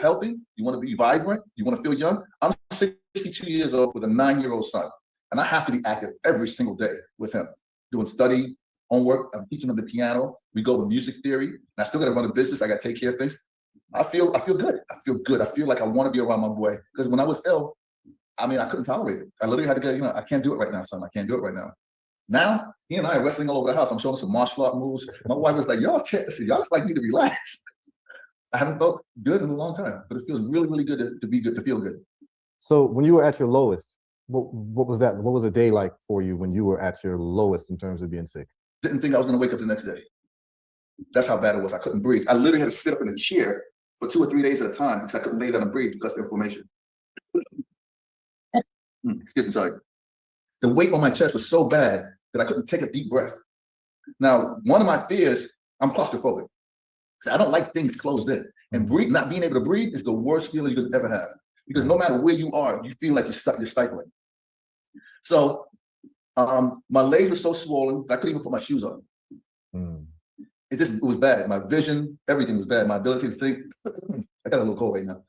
Speaker 4: healthy, you want to be vibrant, you want to feel young. I'm 62 years old with a 9-year-old son. And I have to be active every single day with him, doing study, homework. I'm teaching them the piano. We go with music theory. And I still got to run a business. I got to take care of things. I feel good. I feel good. I feel like I want to be around my boy. Because when I was ill, I mean, I couldn't tolerate it. I literally had to get, I can't do it right now, son. I can't do it right now. Now, he and I are wrestling all over the house. I'm showing some martial art moves. My wife was like, y'all just like need to relax. I haven't felt good in a long time, but it feels really, really good to be good, to feel good.
Speaker 3: So when you were at your lowest, what was that? What was a day like for you when you were at your lowest in terms of being sick?
Speaker 4: Didn't think I was going to wake up the next day. That's how bad it was. I couldn't breathe. I literally had to sit up in a chair for 2 or 3 days at a time because I couldn't lay down and breathe because of inflammation. Excuse me, sorry. The weight on my chest was so bad that I couldn't take a deep breath. Now, one of my fears, I'm claustrophobic. So I don't like things closed in. And not being able to breathe is the worst feeling you could ever have. Because no matter where you are, you feel like you're stifling. So my legs were so swollen that I couldn't even put my shoes on. It was bad. My vision, everything was bad. My ability to think. I got a little cold right now.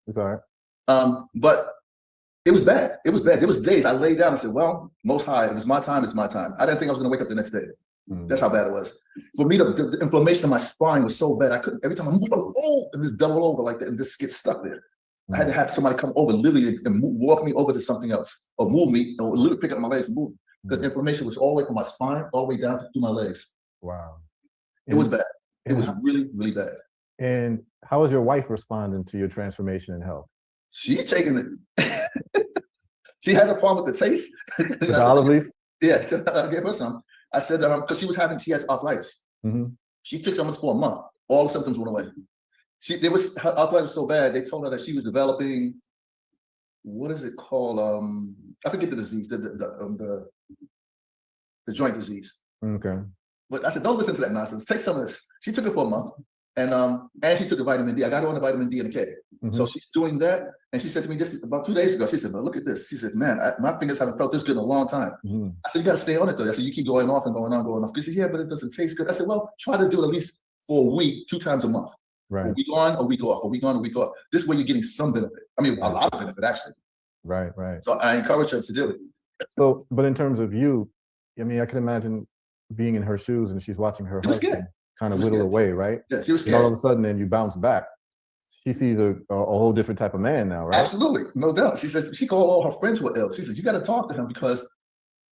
Speaker 3: It's all right.
Speaker 4: But it was bad. It was bad. There was days I laid down and said, well, Most High, if it's my time, it's my time. I didn't think I was going to wake up the next day. That's how bad it was. For me, the inflammation in my spine was so bad. I couldn't, every time I move, and just double over like that and just get stuck there. I had to have somebody come over literally and walk me over to something else or move me or literally pick up my legs and move. Because the inflammation was all the way from my spine, all the way down through my legs.
Speaker 3: Wow.
Speaker 4: It was bad. It was really, really bad.
Speaker 3: And how is your wife responding to your transformation in health?
Speaker 4: She's taking it. She has a problem with the taste.
Speaker 3: The olive leaf?
Speaker 4: Yeah, so I gave her some. I said, because she has arthritis. She took some for a month. All the symptoms went away. Her arthritis was so bad, they told her that she was developing, what is it called? I forget the disease, the joint disease.
Speaker 3: Okay.
Speaker 4: But I said, don't listen to that nonsense. Take some of this. She took it for a month. And she took the vitamin D. I got her on the vitamin D and the K. So she's doing that. And she said to me just about 2 days ago, she said, look at this. She said, man, my fingers haven't felt this good in a long time. I said, you got to stay on it though. I said, you keep going off and going on, going off. She said, yeah, but it doesn't taste good. I said, well, try to do it at least for a week, 2 times a month.
Speaker 3: Right.
Speaker 4: A week on, a week off, a week on, a week off. This way you're getting some benefit. I mean, a lot of benefit actually.
Speaker 3: Right.
Speaker 4: So I encourage her to do it.
Speaker 3: So, but in terms of you, I mean, I can imagine being in her shoes and she's watching her husband kind of whittle away, right?
Speaker 4: Yeah, she was scared.
Speaker 3: And all of a sudden, then you bounce back. She sees a whole different type of man now, right?
Speaker 4: Absolutely, no doubt. She says she called all her friends who were ill. She said, you got to talk to him because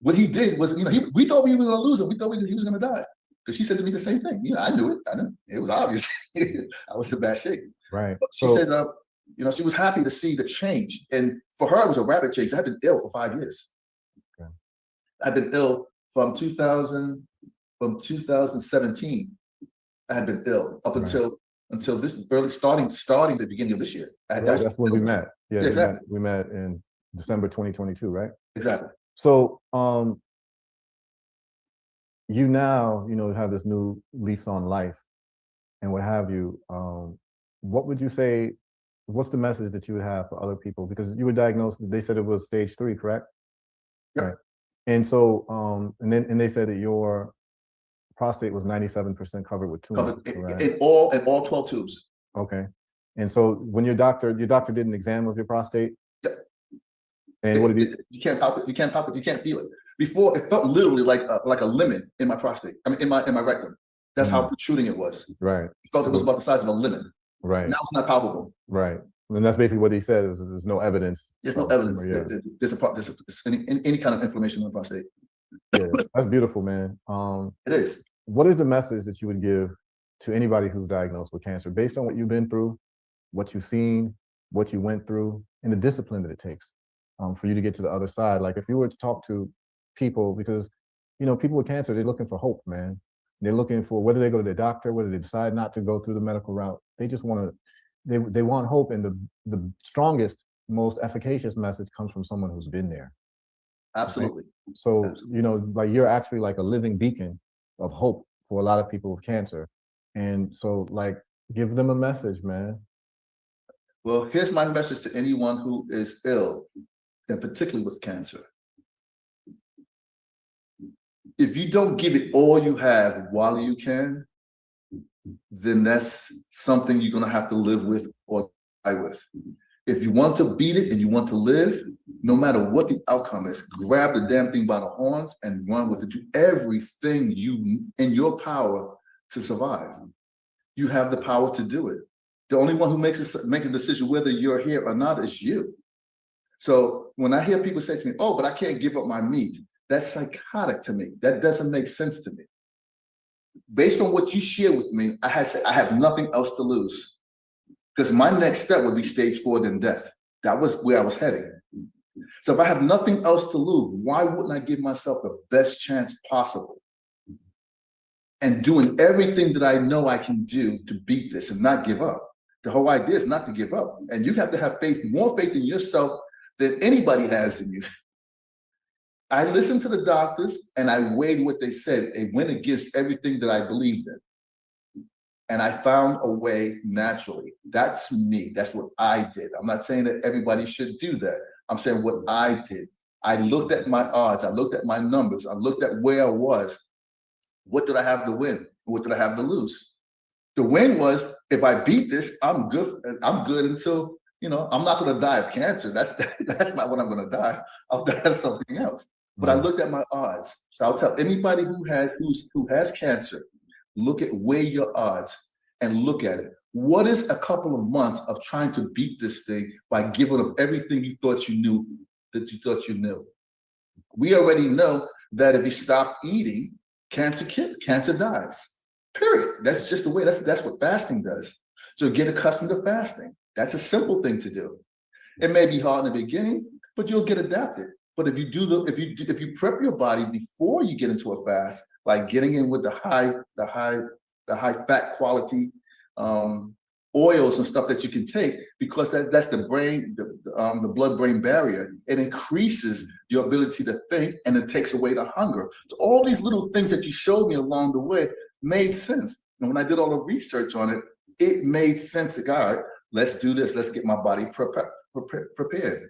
Speaker 4: what he did was, we thought we were going to lose him. We thought he was going to die. Because she said to me the same thing. I knew it. I knew it was obvious. I was in bad shape.
Speaker 3: Right.
Speaker 4: But she said, she was happy to see the change. And for her, it was a rapid change. I had been ill for 5 years.
Speaker 3: Okay.
Speaker 4: I've been ill from 2017. I had been ill up until this starting the beginning of this year.
Speaker 3: That's when we met. Yeah,
Speaker 4: exactly.
Speaker 3: We met in December 2022, right?
Speaker 4: Exactly.
Speaker 3: So you now, have this new lease on life and what have you. What would you say, what's the message that you would have for other people? Because you were diagnosed, they said it was stage 3, correct?
Speaker 4: Yep.
Speaker 3: Right. And so, and they said that your prostate was 97% covered with tumors.
Speaker 4: Covered in all 12 tubes.
Speaker 3: Okay. And so when your doctor did an exam of your prostate?
Speaker 4: Yeah.
Speaker 3: And what did he?
Speaker 4: You can't pop it, you can't feel it. Before, it felt literally like a lemon in my prostate. I mean, in my rectum. That's how protruding it was.
Speaker 3: Right.
Speaker 4: It felt it was about the size of a lemon.
Speaker 3: Right.
Speaker 4: Now it's not palpable.
Speaker 3: Right. And that's basically what he said, is there's no evidence.
Speaker 4: There's no evidence there's any kind of inflammation in the prostate.
Speaker 3: Yeah, that's beautiful, man.
Speaker 4: It is.
Speaker 3: What is the message that you would give to anybody who's diagnosed with cancer, based on what you've been through, what you've seen, what you went through, and the discipline that it takes for you to get to the other side? Like if you were to talk to people, because people with cancer, they're looking for hope, man. They're looking for, whether they go to their doctor, whether they decide not to go through the medical route, they just want to, they want hope. And the strongest, most efficacious message comes from someone who's been there.
Speaker 4: Absolutely.
Speaker 3: Right? So,
Speaker 4: Absolutely.
Speaker 3: like you're actually like a living beacon of hope for a lot of people with cancer. And so like, give them a message, man.
Speaker 4: Well, here's my message to anyone who is ill, and particularly with cancer. If you don't give it all you have while you can, then that's something you're going to have to live with or die with. If you want to beat it and you want to live, no matter what the outcome is, grab the damn thing by the horns and run with it. Do everything in your power to survive. You have the power to do it. The only one who make a decision whether you're here or not is you. So when I hear people say to me, oh, but I can't give up my meat, that's psychotic to me. That doesn't make sense to me. Based on what you share with me, I have nothing else to lose. Because my next step would be stage 4, then death. That was where I was heading. So if I have nothing else to lose, why wouldn't I give myself the best chance possible? And doing everything that I know I can do to beat this and not give up. The whole idea is not to give up. And you have to have faith, more faith in yourself than anybody has in you. I listened to the doctors and I weighed what they said. It went against everything that I believed in. And I found a way naturally. That's me. That's what I did. I'm not saying that everybody should do that. I'm saying what I did. I looked at my odds. I looked at my numbers. I looked at where I was. What did I have to win? What did I have to lose? The win was, if I beat this, I'm good. I'm good until, I'm not going to die of cancer. That's not what I'm going to die. I'll die of something else. But I looked at my odds. So I'll tell anybody who has cancer, look at where your odds and look at it. What is a couple of months of trying to beat this thing by giving up everything you thought you knew that you thought you knew? We already know that if you stop eating, cancer dies. Period. That's just the way. That's what fasting does. So get accustomed to fasting. That's a simple thing to do. It may be hard in the beginning, but you'll get adapted. But if you prep your body before you get into a fast, like getting in with the high fat quality oils and stuff that you can take, because that's the brain, the blood-brain barrier. It increases your ability to think, and it takes away the hunger. So all these little things that you showed me along the way made sense. And when I did all the research on it, it made sense. Like, all right, let's do this. Let's get my body prepared.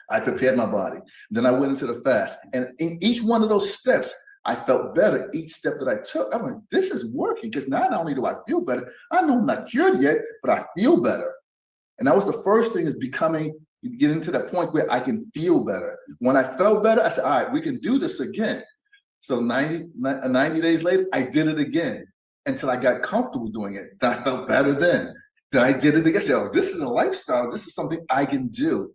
Speaker 4: I prepared my body. Then I went into the fast. And in each one of those steps, I felt better each step that I took. I'm like, this is working, because not only do I feel better, I know I'm not cured yet, but I feel better. And that was the first thing, is getting to that point where I can feel better. When I felt better, I said, all right, we can do this again. So 90 days later, I did it again until I got comfortable doing it. Then I felt better then. Then I did it again. I said, oh, this is a lifestyle. This is something I can do.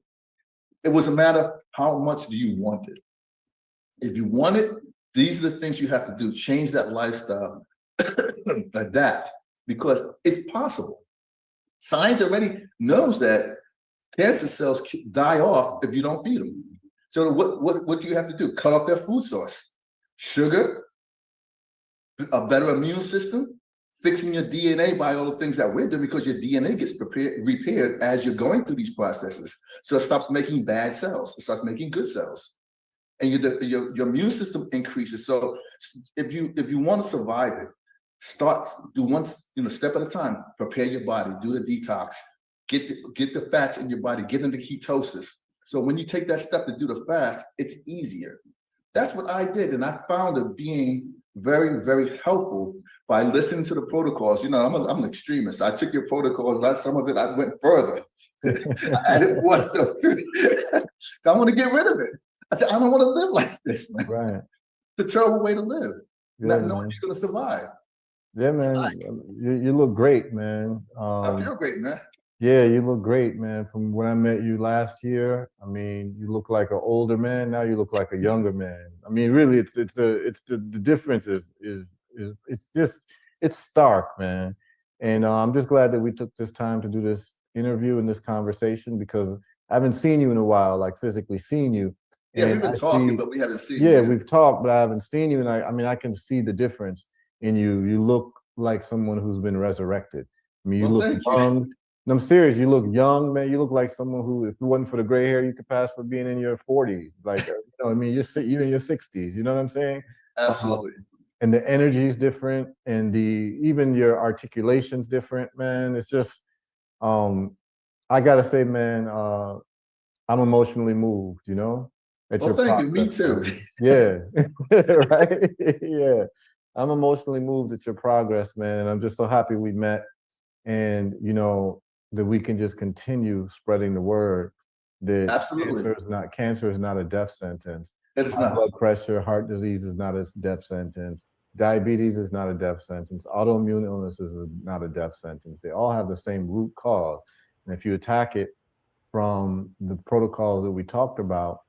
Speaker 4: It was a matter, how much do you want it? If you want it, these are the things you have to do. Change that lifestyle, adapt, because it's possible. Science already knows that cancer cells die off if you don't feed them. So what do you have to do? Cut off their food source. Sugar, a better immune system, fixing your DNA by all the things that we're doing, because your DNA gets repaired as you're going through these processes. So it stops making bad cells. It starts making good cells. And your immune system increases. So if you want to survive it, do one step at a time. Prepare your body, do the detox, get the fats in your body, get into ketosis. So when you take that step to do the fast, it's easier. That's what I did, and I found it being very, very helpful by listening to the protocols. I'm an extremist. I took your protocols. Some of it I went further. I added more stuff to it. So I want to get rid of it. I said, I don't want to live like this, man.
Speaker 3: Right.
Speaker 4: It's a terrible way to live.
Speaker 3: Yeah,
Speaker 4: not knowing you're going to survive.
Speaker 3: Yeah, man. You look great, man.
Speaker 4: I feel great, man.
Speaker 3: Yeah, you look great, man. From when I met you last year, I mean, you look like an older man. Now you look like a younger man. I mean, really, it's the difference is it's stark, man. And I'm just glad that we took this time to do this interview and this conversation, because I haven't seen you in a while, like physically seen you.
Speaker 4: Yeah, we've been talking, but we haven't seen
Speaker 3: you. Yeah,
Speaker 4: you.
Speaker 3: we've talked, but I haven't seen you. And I mean, I can see the difference in you. You look like someone who's been resurrected. I mean, you look young. No, I'm serious. You look young, man. You look like someone who, if it wasn't for the gray hair, you could pass for being in your 40s. Like, I mean, you're in your 60s. You know what I'm saying?
Speaker 4: Absolutely.
Speaker 3: And the energy is different, and even your articulation's different, man. It's just, I gotta say, man, I'm emotionally moved. At your
Speaker 4: thank you. Me too.
Speaker 3: Yeah, right. Yeah, I'm emotionally moved at your progress, man. And I'm just so happy we met. And that we can just continue spreading the word that
Speaker 4: Absolutely.
Speaker 3: cancer is not a death sentence.
Speaker 4: It is
Speaker 3: High
Speaker 4: not.
Speaker 3: blood pressure, heart disease is not a death sentence. Diabetes is not a death sentence. Autoimmune illnesses is not a death sentence. They all have the same root cause. And if you attack it from the protocols that we talked about,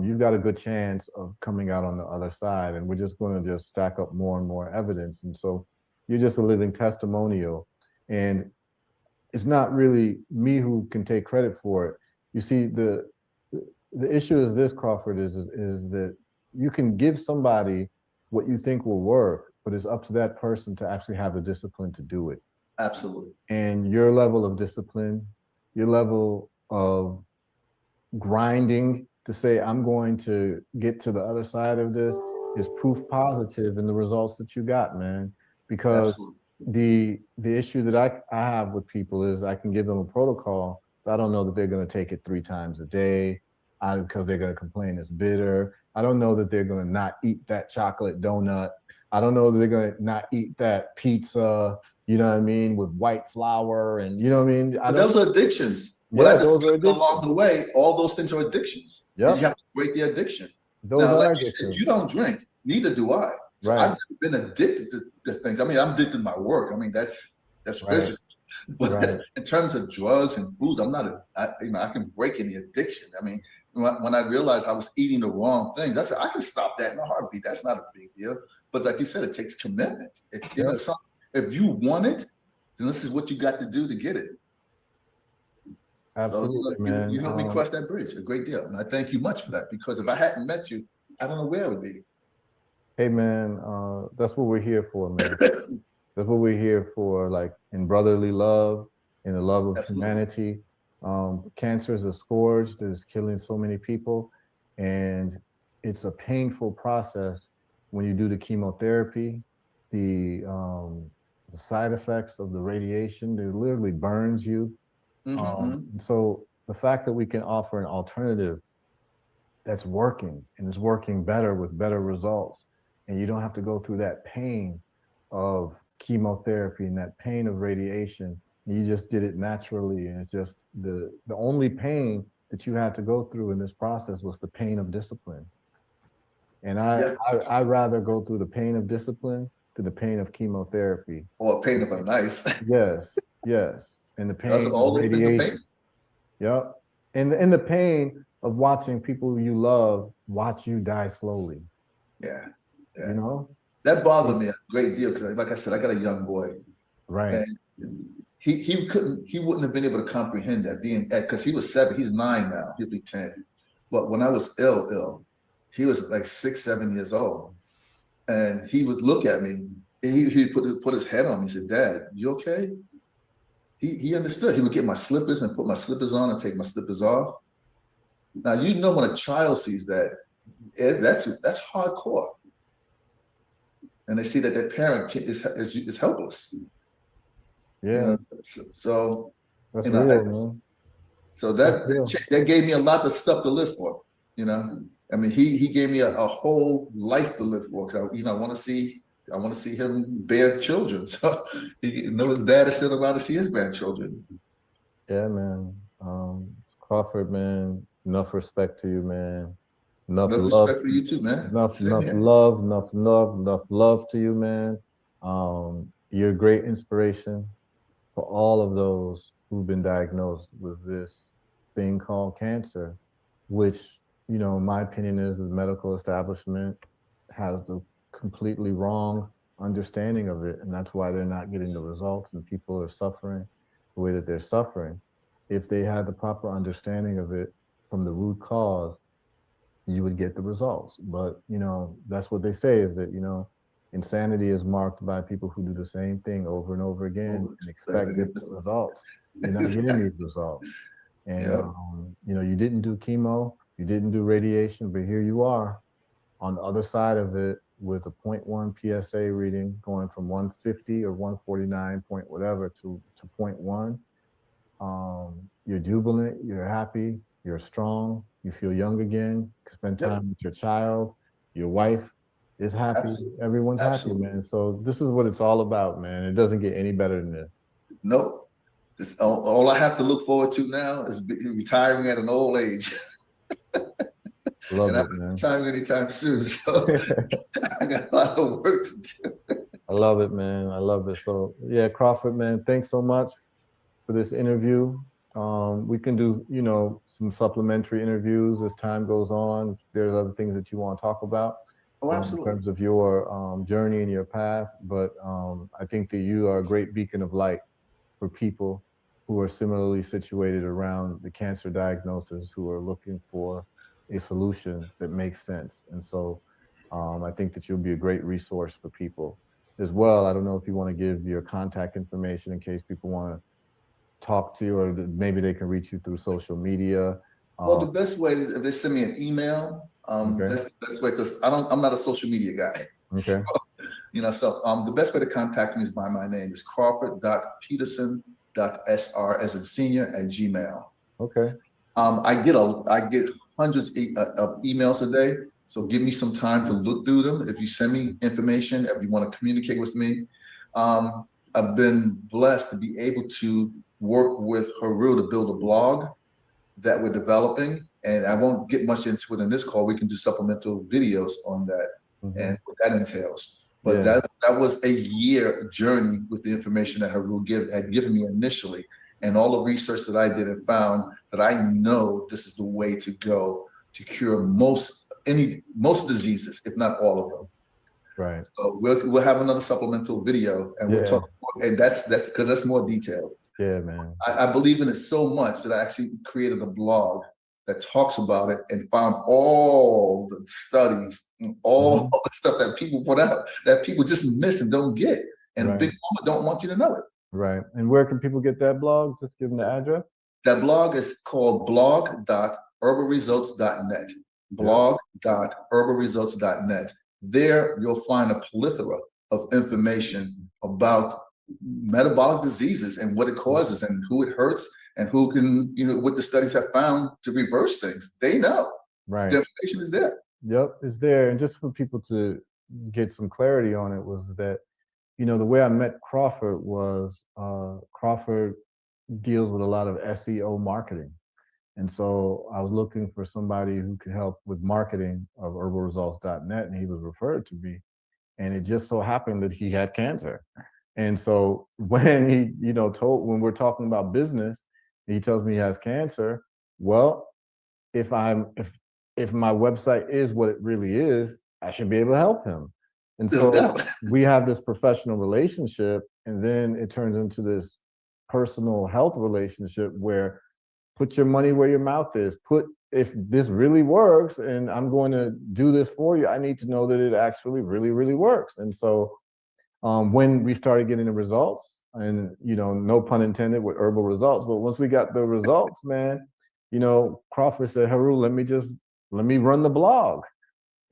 Speaker 3: you've got a good chance of coming out on the other side. And we're just going to just stack up more and more evidence. And so you're just a living testimonial. And it's not really me who can take credit for it. You see, the issue is this, Crawford, is that you can give somebody what you think will work, but it's up to that person to actually have the discipline to do it.
Speaker 4: Absolutely.
Speaker 3: And your level of discipline, your level of grinding to say, I'm going to get to the other side of this, is proof positive in the results that you got, man. Because
Speaker 4: Absolutely.
Speaker 3: the issue that I have with people is I can give them a protocol, but I don't know that they're going to take it 3 times a day because they're going to complain it's bitter. I don't know that they're going to not eat that chocolate donut. I don't know that they're going to not eat that pizza, you know what I mean, with white flour and, you know what I mean?
Speaker 4: But those are addictions. What
Speaker 3: Yeah,
Speaker 4: I
Speaker 3: those are
Speaker 4: discovered along the way, all those things are addictions.
Speaker 3: Yep.
Speaker 4: You have to break the addiction.
Speaker 3: Those
Speaker 4: now,
Speaker 3: are
Speaker 4: like you said,
Speaker 3: addictions.
Speaker 4: you don't drink, neither do I. So
Speaker 3: Right.
Speaker 4: I've never been addicted to things. I mean, I'm addicted to my work. I mean, that's
Speaker 3: Right.
Speaker 4: physical. But
Speaker 3: Right.
Speaker 4: in terms of drugs and foods, I'm not I can break any addiction. I mean, when I realized I was eating the wrong things, I said, I can stop that in a heartbeat. That's not a big deal. But like you said, it takes commitment. If you want it, then this is what you got to do to get it.
Speaker 3: Absolutely,
Speaker 4: so,
Speaker 3: man.
Speaker 4: you helped me cross that bridge a great deal. And I thank you much for that, because if I hadn't met you, I don't know where it would be.
Speaker 3: Hey, man, that's what we're here for, man. That's what we're here for, like in brotherly love, in the love of
Speaker 4: Absolutely.
Speaker 3: humanity. Cancer is a scourge that is killing so many people. And it's a painful process when you do the chemotherapy, the side effects of the radiation, it literally burns you. So the fact that we can offer an alternative that's working and is working better with better results, and you don't have to go through that pain of chemotherapy and that pain of radiation, you just did it naturally. And it's just the only pain that you had to go through in this process was the pain of discipline. And I'd rather go through the pain of discipline to the pain of chemotherapy.
Speaker 4: Or pain of a knife.
Speaker 3: Yes, yes. And the pain
Speaker 4: all
Speaker 3: of radiation.
Speaker 4: The pain.
Speaker 3: Yep. And the pain of watching people you love watch you die slowly.
Speaker 4: Yeah.
Speaker 3: You know?
Speaker 4: That bothered me a great deal, because like I said, I got a young boy.
Speaker 3: Right.
Speaker 4: And he wouldn't have been able to comprehend that, because he was 7, he's 9 now, he'll be 10. But when I was ill, he was like 6, 7 years old. And he would look at me, and he'd put his head on me and said, "Dad, you okay?" He understood. He would get my slippers and put my slippers on and take my slippers off. Now, you know, when a child sees that, that's hardcore. And they see that their parent is helpless.
Speaker 3: Yeah.
Speaker 4: You know, so
Speaker 3: that's real, man.
Speaker 4: So that gave me a lot of stuff to live for. You know, I mean, he gave me a whole life to live for. Because I want to see him bear children. So he knows his dad is still around to see his grandchildren.
Speaker 3: Yeah, man. Crawford, man. Enough respect to you, man. Enough love
Speaker 4: respect for you too, man.
Speaker 3: Enough love to you, man. You're a great inspiration for all of those who've been diagnosed with this thing called cancer, which, you know, my opinion is the medical establishment has the completely wrong understanding of it. And that's why they're not getting the results and people are suffering the way that they're suffering. If they had the proper understanding of it from the root cause, you would get the results. But, you know, that's what they say, is that, you know, insanity is marked by people who do the same thing over and over again and expect different results. You're not getting these results. And, you know, you didn't do chemo, you didn't do radiation, but here you are on the other side of it with a 0.1 PSA reading going from 150 or 149 point whatever to 0.1. You're jubilant, you're happy, you're strong, you feel young again, spend time with your child, your wife is happy, everyone's happy, man. So this is what it's all about, man. It doesn't get any better than this.
Speaker 4: Nope. All I have to look forward to now is retiring at an old age.
Speaker 3: Love
Speaker 4: And
Speaker 3: it,
Speaker 4: I'm not
Speaker 3: man.
Speaker 4: retiring anytime soon. So I got a lot of work to do.
Speaker 3: I love it, man. I love it. So yeah, Crawford, man, thanks so much for this interview. We can do, some supplementary interviews as time goes on. If there's other things that you want to talk about
Speaker 4: Oh,
Speaker 3: in
Speaker 4: absolutely.
Speaker 3: terms of your journey and your path. But I think that you are a great beacon of light for people who are similarly situated around the cancer diagnosis, who are looking for a solution that makes sense. And so I think that you'll be a great resource for people as well. I don't know if you want to give your contact information in case people want to talk to you, or maybe they can reach you through social media.
Speaker 4: Well, the best way is if they send me an email.
Speaker 3: Okay.
Speaker 4: That's the best way, because I'm not a social media guy.
Speaker 3: Okay.
Speaker 4: So the best way to contact me is by my name. It's Crawford.Peterson.sr as in senior @gmail.
Speaker 3: Okay.
Speaker 4: I get hundreds of emails a day. So give me some time to look through them. If you send me information, if you want to communicate with me, I've been blessed to be able to work with Haru to build a blog that we're developing. And I won't get much into it in this call. We can do supplemental videos on that and what that entails. But that was a year journey with the information that Haru had given me initially, and all the research that I did and found that I know this is the way to go to cure most diseases, if not all of them.
Speaker 3: Right.
Speaker 4: So we'll have another supplemental video, and we'll talk. And that's because that's more detailed.
Speaker 3: Yeah, man.
Speaker 4: I believe in it so much that I actually created a blog that talks about it and found all the studies and all the stuff that people put out that people just miss and don't get. And Big Pharma don't want you to know it.
Speaker 3: Right. And where can people get that blog? Just give them the address.
Speaker 4: That blog is called blog.herbalresults.net. Blog.herbalresults.net. There you'll find a plethora of information about metabolic diseases and what it causes and who it hurts and who can, what the studies have found to reverse things. They know.
Speaker 3: Right.
Speaker 4: The information is there.
Speaker 3: Yep, it's there. And just for people to get some clarity on it was that, the way I met Crawford was Crawford deals with a lot of SEO marketing. And so I was looking for somebody who could help with marketing of herbalresults.net, and he was referred to me. And it just so happened that he had cancer. And so when he, when we're talking about business, he tells me he has cancer. Well, if my website is what it really is, I should be able to help him. And so we have this professional relationship, and then it turns into this personal health relationship where put your money where your mouth is. If this really works and I'm going to do this for you, I need to know that it actually really, really works. And so when we started getting the results, and no pun intended with herbal results, but once we got the results, man, Crawford said, Haru, let me run the blog.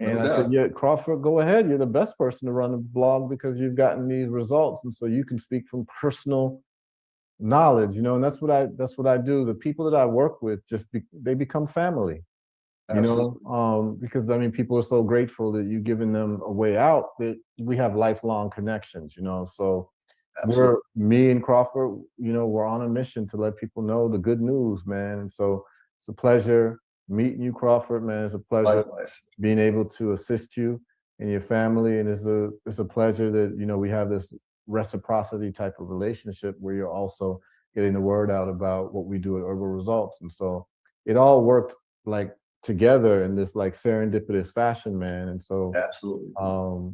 Speaker 3: And I said, yeah, Crawford, go ahead. You're the best person to run the blog because you've gotten these results. And so you can speak from personal knowledge, and that's what I do. The people that I work with they become family. Because people are so grateful that you've given them a way out, that we have lifelong connections, so me and Crawford, we're on a mission to let people know the good news, man. And so it's a pleasure meeting you, Crawford, man. It's a pleasure being able to assist you and your family. And it's a pleasure that, we have this reciprocity type of relationship where you're also getting the word out about what we do at Herbal Results. And so it all worked like together in this like serendipitous fashion, man. And so
Speaker 4: absolutely,
Speaker 3: I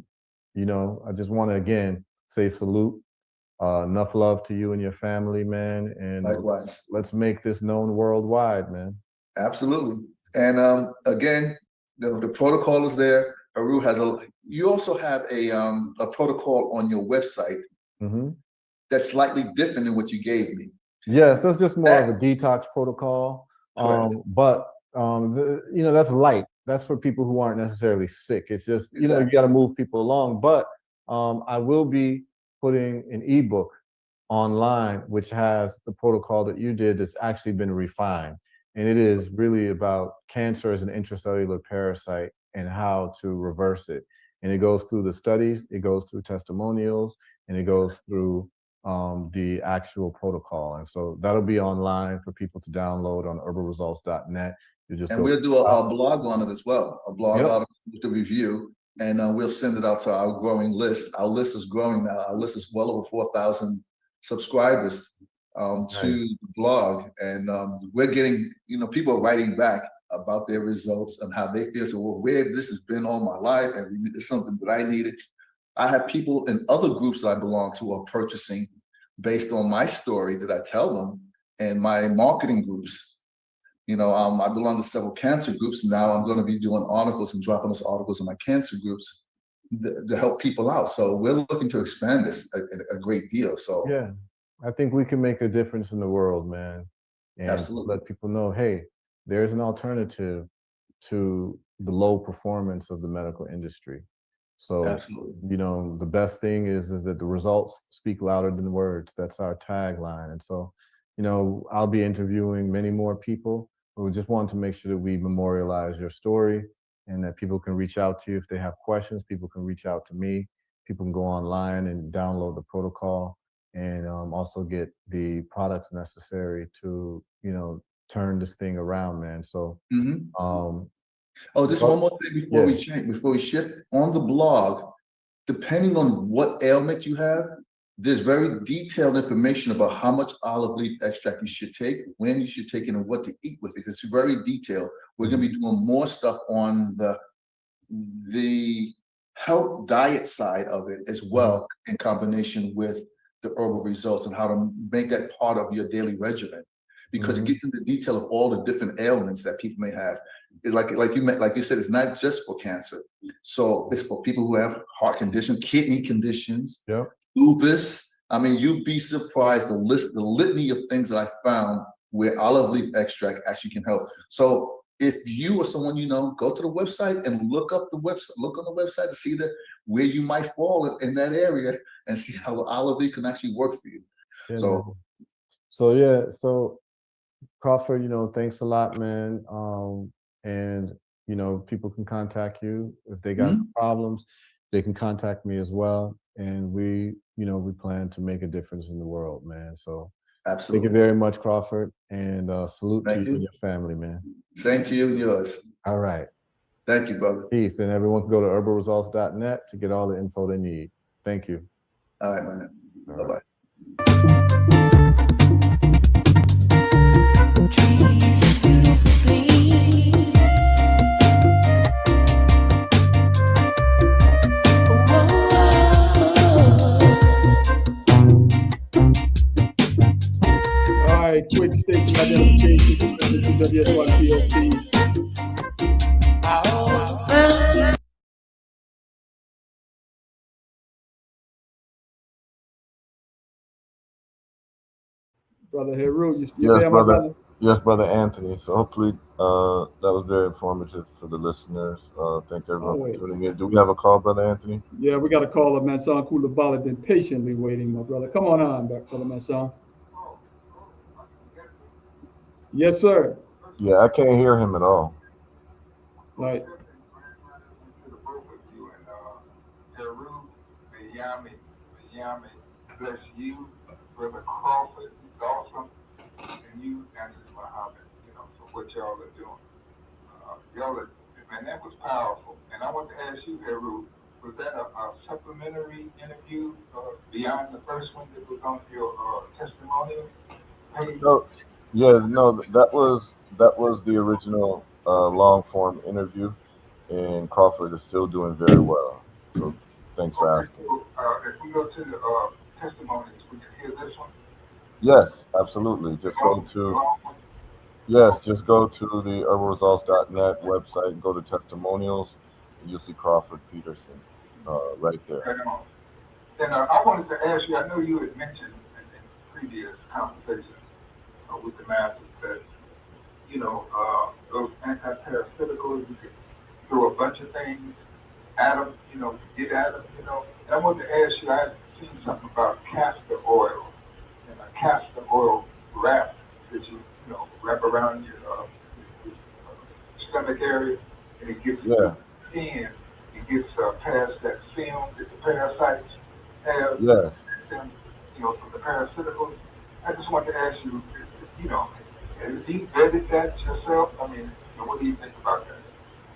Speaker 3: just want to again say salute, enough love to you and your family, man. And
Speaker 4: likewise,
Speaker 3: let's make this known worldwide, man.
Speaker 4: Absolutely. And again, the protocol is there. Haru you also have a protocol on your website that's slightly different than what you gave me.
Speaker 3: Yes, that's just more of a detox protocol. But that's light. That's for people who aren't necessarily sick. It's just, you got to move people along. But I will be putting an ebook online, which has the protocol that you did that's actually been refined. And it is really about cancer as an intracellular parasite and how to reverse it. And it goes through the studies, it goes through testimonials, and it goes through the actual protocol. And so that'll be online for people to download on herbalresults.net. You just
Speaker 4: And
Speaker 3: go.
Speaker 4: we'll do a blog on it as well, a blog
Speaker 3: Yep.
Speaker 4: article with the review, and we'll send it out to our growing list. Our list is growing now. Our list is well over 4,000 subscribers to the blog, and we're getting, people are writing back about their results and how they feel. So, well, where this has been all my life, and it's something that I needed. I have people in other groups that I belong to are purchasing based on my story that I tell them, and my marketing groups. I belong to several cancer groups. Now I'm going to be doing articles and dropping those articles in my cancer groups to help people out. So we're looking to expand this a great deal. So
Speaker 3: yeah, I think we can make a difference in the world, man. And
Speaker 4: Absolutely.
Speaker 3: let people know, hey, there's an alternative to the low performance of the medical industry. So,
Speaker 4: Absolutely.
Speaker 3: The best thing is that the results speak louder than the words. That's our tagline. And so, I'll be interviewing many more people. But we just want to make sure that we memorialize your story and that people can reach out to you if they have questions. People can reach out to me. People can go online and download the protocol and also get the products necessary to, turn this thing around, man. So,
Speaker 4: Mhm.
Speaker 3: um,
Speaker 4: Just
Speaker 3: but-
Speaker 4: one more thing before we
Speaker 3: yeah.
Speaker 4: change, before we shift on the blog, depending on what ailment you have, there's very detailed information about how much olive leaf extract you should take, when you should take it, and what to eat with it. It's very detailed. We're going to be doing more stuff on the health diet side of it as well, in combination with the herbal results and how to make that part of your daily regimen. Because it gets into detail of all the different ailments that people may have. Like you said, it's not just for cancer. So it's for people who have heart conditions, kidney conditions,
Speaker 3: Yep.
Speaker 4: lupus. I mean, you'd be surprised the litany of things that I found where olive leaf extract actually can help. So if you or someone go to the website and look on the website to see where you might fall in that area and see how olive leaf can actually work for you.
Speaker 3: Yeah,
Speaker 4: So
Speaker 3: man. So Crawford, thanks a lot, man. And people can contact you if they got problems. They can contact me as well, and we plan to make a difference in the world, man. So
Speaker 4: absolutely.
Speaker 3: thank you very much, Crawford, and salute to
Speaker 4: Thank
Speaker 3: you and
Speaker 4: you.
Speaker 3: your family, man.
Speaker 4: Same to you and yours.
Speaker 3: All right,
Speaker 4: Thank you, brother.
Speaker 3: peace, and everyone can go to herbalresults.net to get all the info they need. Thank you.
Speaker 4: All right, man.
Speaker 3: All
Speaker 4: Bye-bye.
Speaker 3: right.
Speaker 5: Trees are beautiful things.
Speaker 1: All right, quick station identification. WSYPLC. Brother Heru, you
Speaker 2: Yes,
Speaker 1: there, my
Speaker 2: brother.
Speaker 1: brother?
Speaker 2: Yes, brother Anthony. So hopefully that was very informative for the listeners. Thank everyone for tuning in. Do we have a call, brother Anthony?
Speaker 1: Yeah, we got a caller, Manson Koulibaly, been patiently waiting, my brother. Come on, brother Manson. Yes, sir.
Speaker 2: Yeah, I can't hear him at all.
Speaker 1: Right.
Speaker 6: Miami, bless you, Brother Crawford, is awesome, and you, Andrew Muhammad, for what y'all are doing. Man, that was powerful. And I want to ask you, Heru, was that a supplementary interview beyond the first one that was on your testimonial page?
Speaker 2: No, that was the original long form interview, and Crawford is still doing very well. So thanks for asking.
Speaker 6: If we go to the testimonies, we can hear this one?
Speaker 2: Yes, absolutely. Just go to the herbalresults.net website and go to testimonials, and you'll see Crawford Peterson right there.
Speaker 6: And I wanted to ask you, I know you had mentioned in previous conversations with the masters that, those anti-parasiticals, you could throw a bunch of things at them, get at them, And I wanted to ask you, I had seen something about castor oil and a castor oil wrap that you wrap around your stomach area, and it gets thin. It gets past that film that the parasites have.
Speaker 2: Yes.
Speaker 6: from the parasitical. I just want to ask you, have you vetted that yourself? I mean, what do you think about that?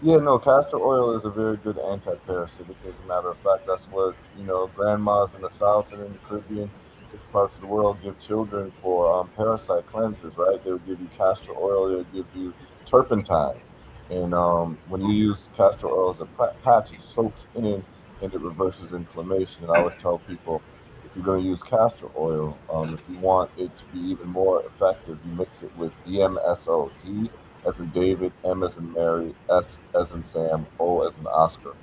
Speaker 2: Yeah, no, castor oil is a very good anti-parasitic. As a matter of fact, that's what, grandmas in the South and in the Caribbean, different parts of the world, give children for parasite cleanses, right? They would give you castor oil, they would give you turpentine. And when you use castor oil as a patch, it soaks in and it reverses inflammation. And I always tell people, if you're going to use castor oil, if you want it to be even more effective, you mix it with DMSO, D as in David, M as in Mary, S as in Sam, O as in Oscar.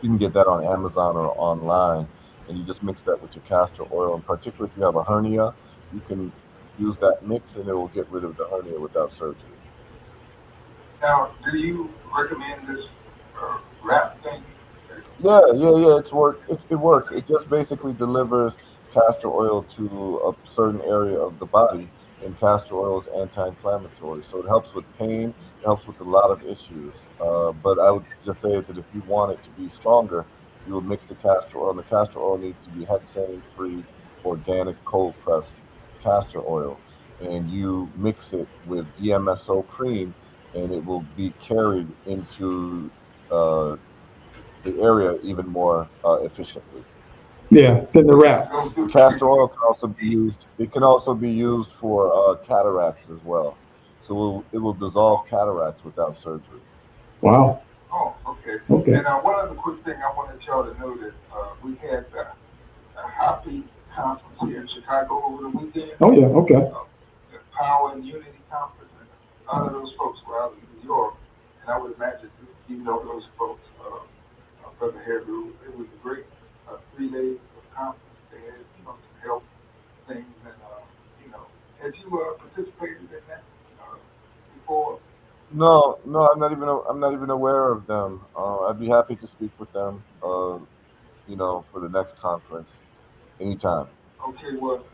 Speaker 2: You can get that on Amazon or online, and you just mix that with your castor oil. And particularly if you have a hernia, you can use that mix, and it will get rid of the hernia without surgery.
Speaker 6: Now, do you recommend this wrap thing?
Speaker 2: Yeah. It works. It just basically delivers castor oil to a certain area of the body, and castor oil is anti-inflammatory, so it helps with pain. It helps with a lot of issues. But I would just say that if you want it to be stronger, you would mix the castor oil. And the castor oil needs to be hexane-free, organic, cold-pressed castor oil, and you mix it with DMSO cream, and it will be carried into the area even more efficiently.
Speaker 1: Yeah, than the wrap.
Speaker 6: Go do
Speaker 2: Castor oil can also be used. It can also be used for cataracts as well. So it will dissolve cataracts without surgery.
Speaker 1: Wow.
Speaker 6: Oh, okay.
Speaker 1: Okay.
Speaker 6: And one other quick thing I wanted y'all to know that we had a happy conference here in Chicago over the weekend.
Speaker 1: Oh yeah. Okay.
Speaker 6: The Power and Unity Conference, and a lot of those folks were out in New York, and I would imagine you know those folks, Brother Harebrue. It was a great 3 days of conference. They had some health things, and had you participated in that before?
Speaker 2: No, I'm not even aware of them. I'd be happy to speak with them. For the next conference, anytime.
Speaker 6: Okay, well,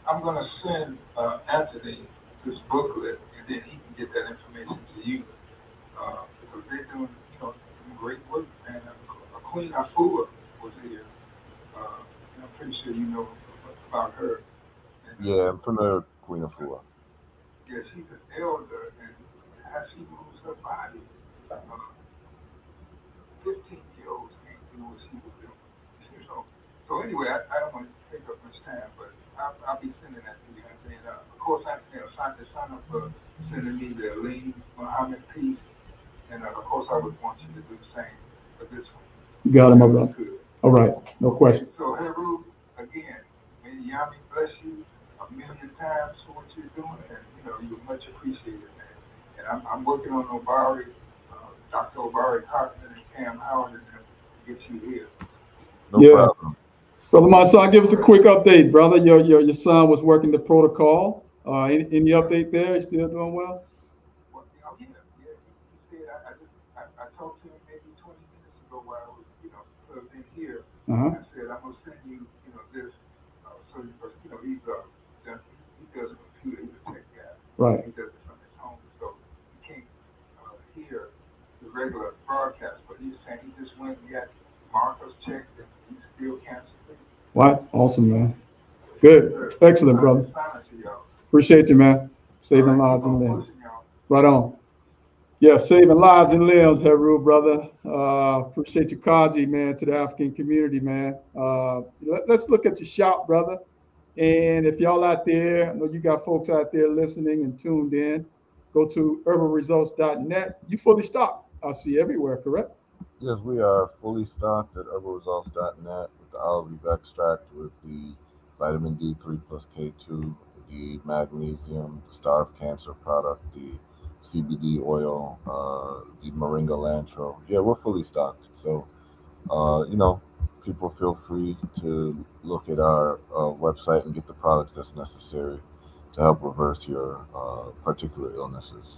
Speaker 6: I'm going to send Anthony this booklet, and then he can get that information to you because they're doing, some great work. And Queen Afua was here, and I'm pretty sure you know about her. And,
Speaker 2: Yeah, I'm familiar with Queen Afua.
Speaker 6: yeah, she's an elder, and how she moves her body. Uh, 15-year-olds can't do what she was doing. So anyway, I don't want to take up much time, but I'll be sending that to you. And of course, sign up for sending me the Aline Muhammad piece, and of course, I would want you to do the same for this one.
Speaker 1: You got him, my brother.
Speaker 6: Good.
Speaker 1: All right. No question.
Speaker 6: So Heru, again, may Yami bless you a million times for what you're doing, and you're much appreciated, man. And I'm working on Obari, Dr. Obari Hartman and Cam Howard, and them to get you here.
Speaker 2: No
Speaker 1: Yeah.
Speaker 2: problem.
Speaker 1: Brother, my son, give us a quick update, brother. Your son was working the protocol. Any update there? He's still doing well?
Speaker 6: Well, yeah. He said I talked to him maybe 20 minutes ago while I was, plugged in here.
Speaker 1: Uh-huh.
Speaker 6: I said I'm gonna send you, this, so he's he does a computer, he's a tech guy.
Speaker 1: Right.
Speaker 6: He does it from his home, so he can't hear the regular broadcast. But he's saying he just went and got Marcus checked, and he's still cancer free.
Speaker 1: Right. Awesome, man. Good. Excellent, brother. Appreciate you, man. Saving lives and limbs. Right on. Yeah, saving lives and limbs, Heru, brother. Appreciate you, Kazi, man, to the African community, man. Let's look at your shop, brother. And if y'all out there, I know you got folks out there listening and tuned in, go to herbalresults.net. You fully stocked, I see everywhere, correct?
Speaker 2: Yes, we are fully stocked at herbalresults.net with the olive leaf extract, with the vitamin D3 plus K2, the magnesium, the Star of Cancer product, the CBD oil, the Moringa Lantro. Yeah, we're fully stocked. So, people feel free to look at our website and get the products that's necessary to help reverse your particular illnesses.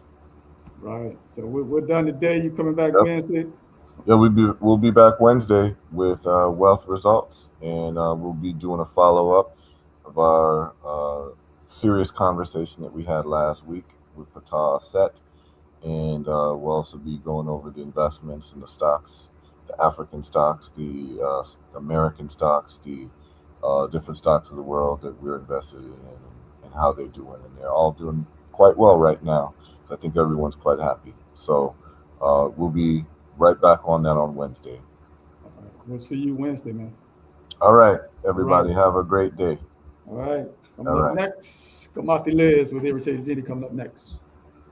Speaker 1: Right. So we're done today. You coming back
Speaker 2: Yep.
Speaker 1: Wednesday?
Speaker 2: Yeah, we'll be back Wednesday with wealth results, and we'll be doing a follow-up of our serious conversation that we had last week with Patah Set, and we'll also be going over the investments in the stocks, the African stocks, the American stocks, the different stocks of the world that we're invested in and how they're doing. And they're all doing quite well right now. So I think everyone's quite happy. So we'll be right back on that on Wednesday.
Speaker 1: All right. We'll see you Wednesday, man.
Speaker 2: All right, everybody, have a great day.
Speaker 1: All right. Coming
Speaker 2: All
Speaker 1: up
Speaker 2: right.
Speaker 1: next, Kamati Liz with Irritated Jenny coming up next.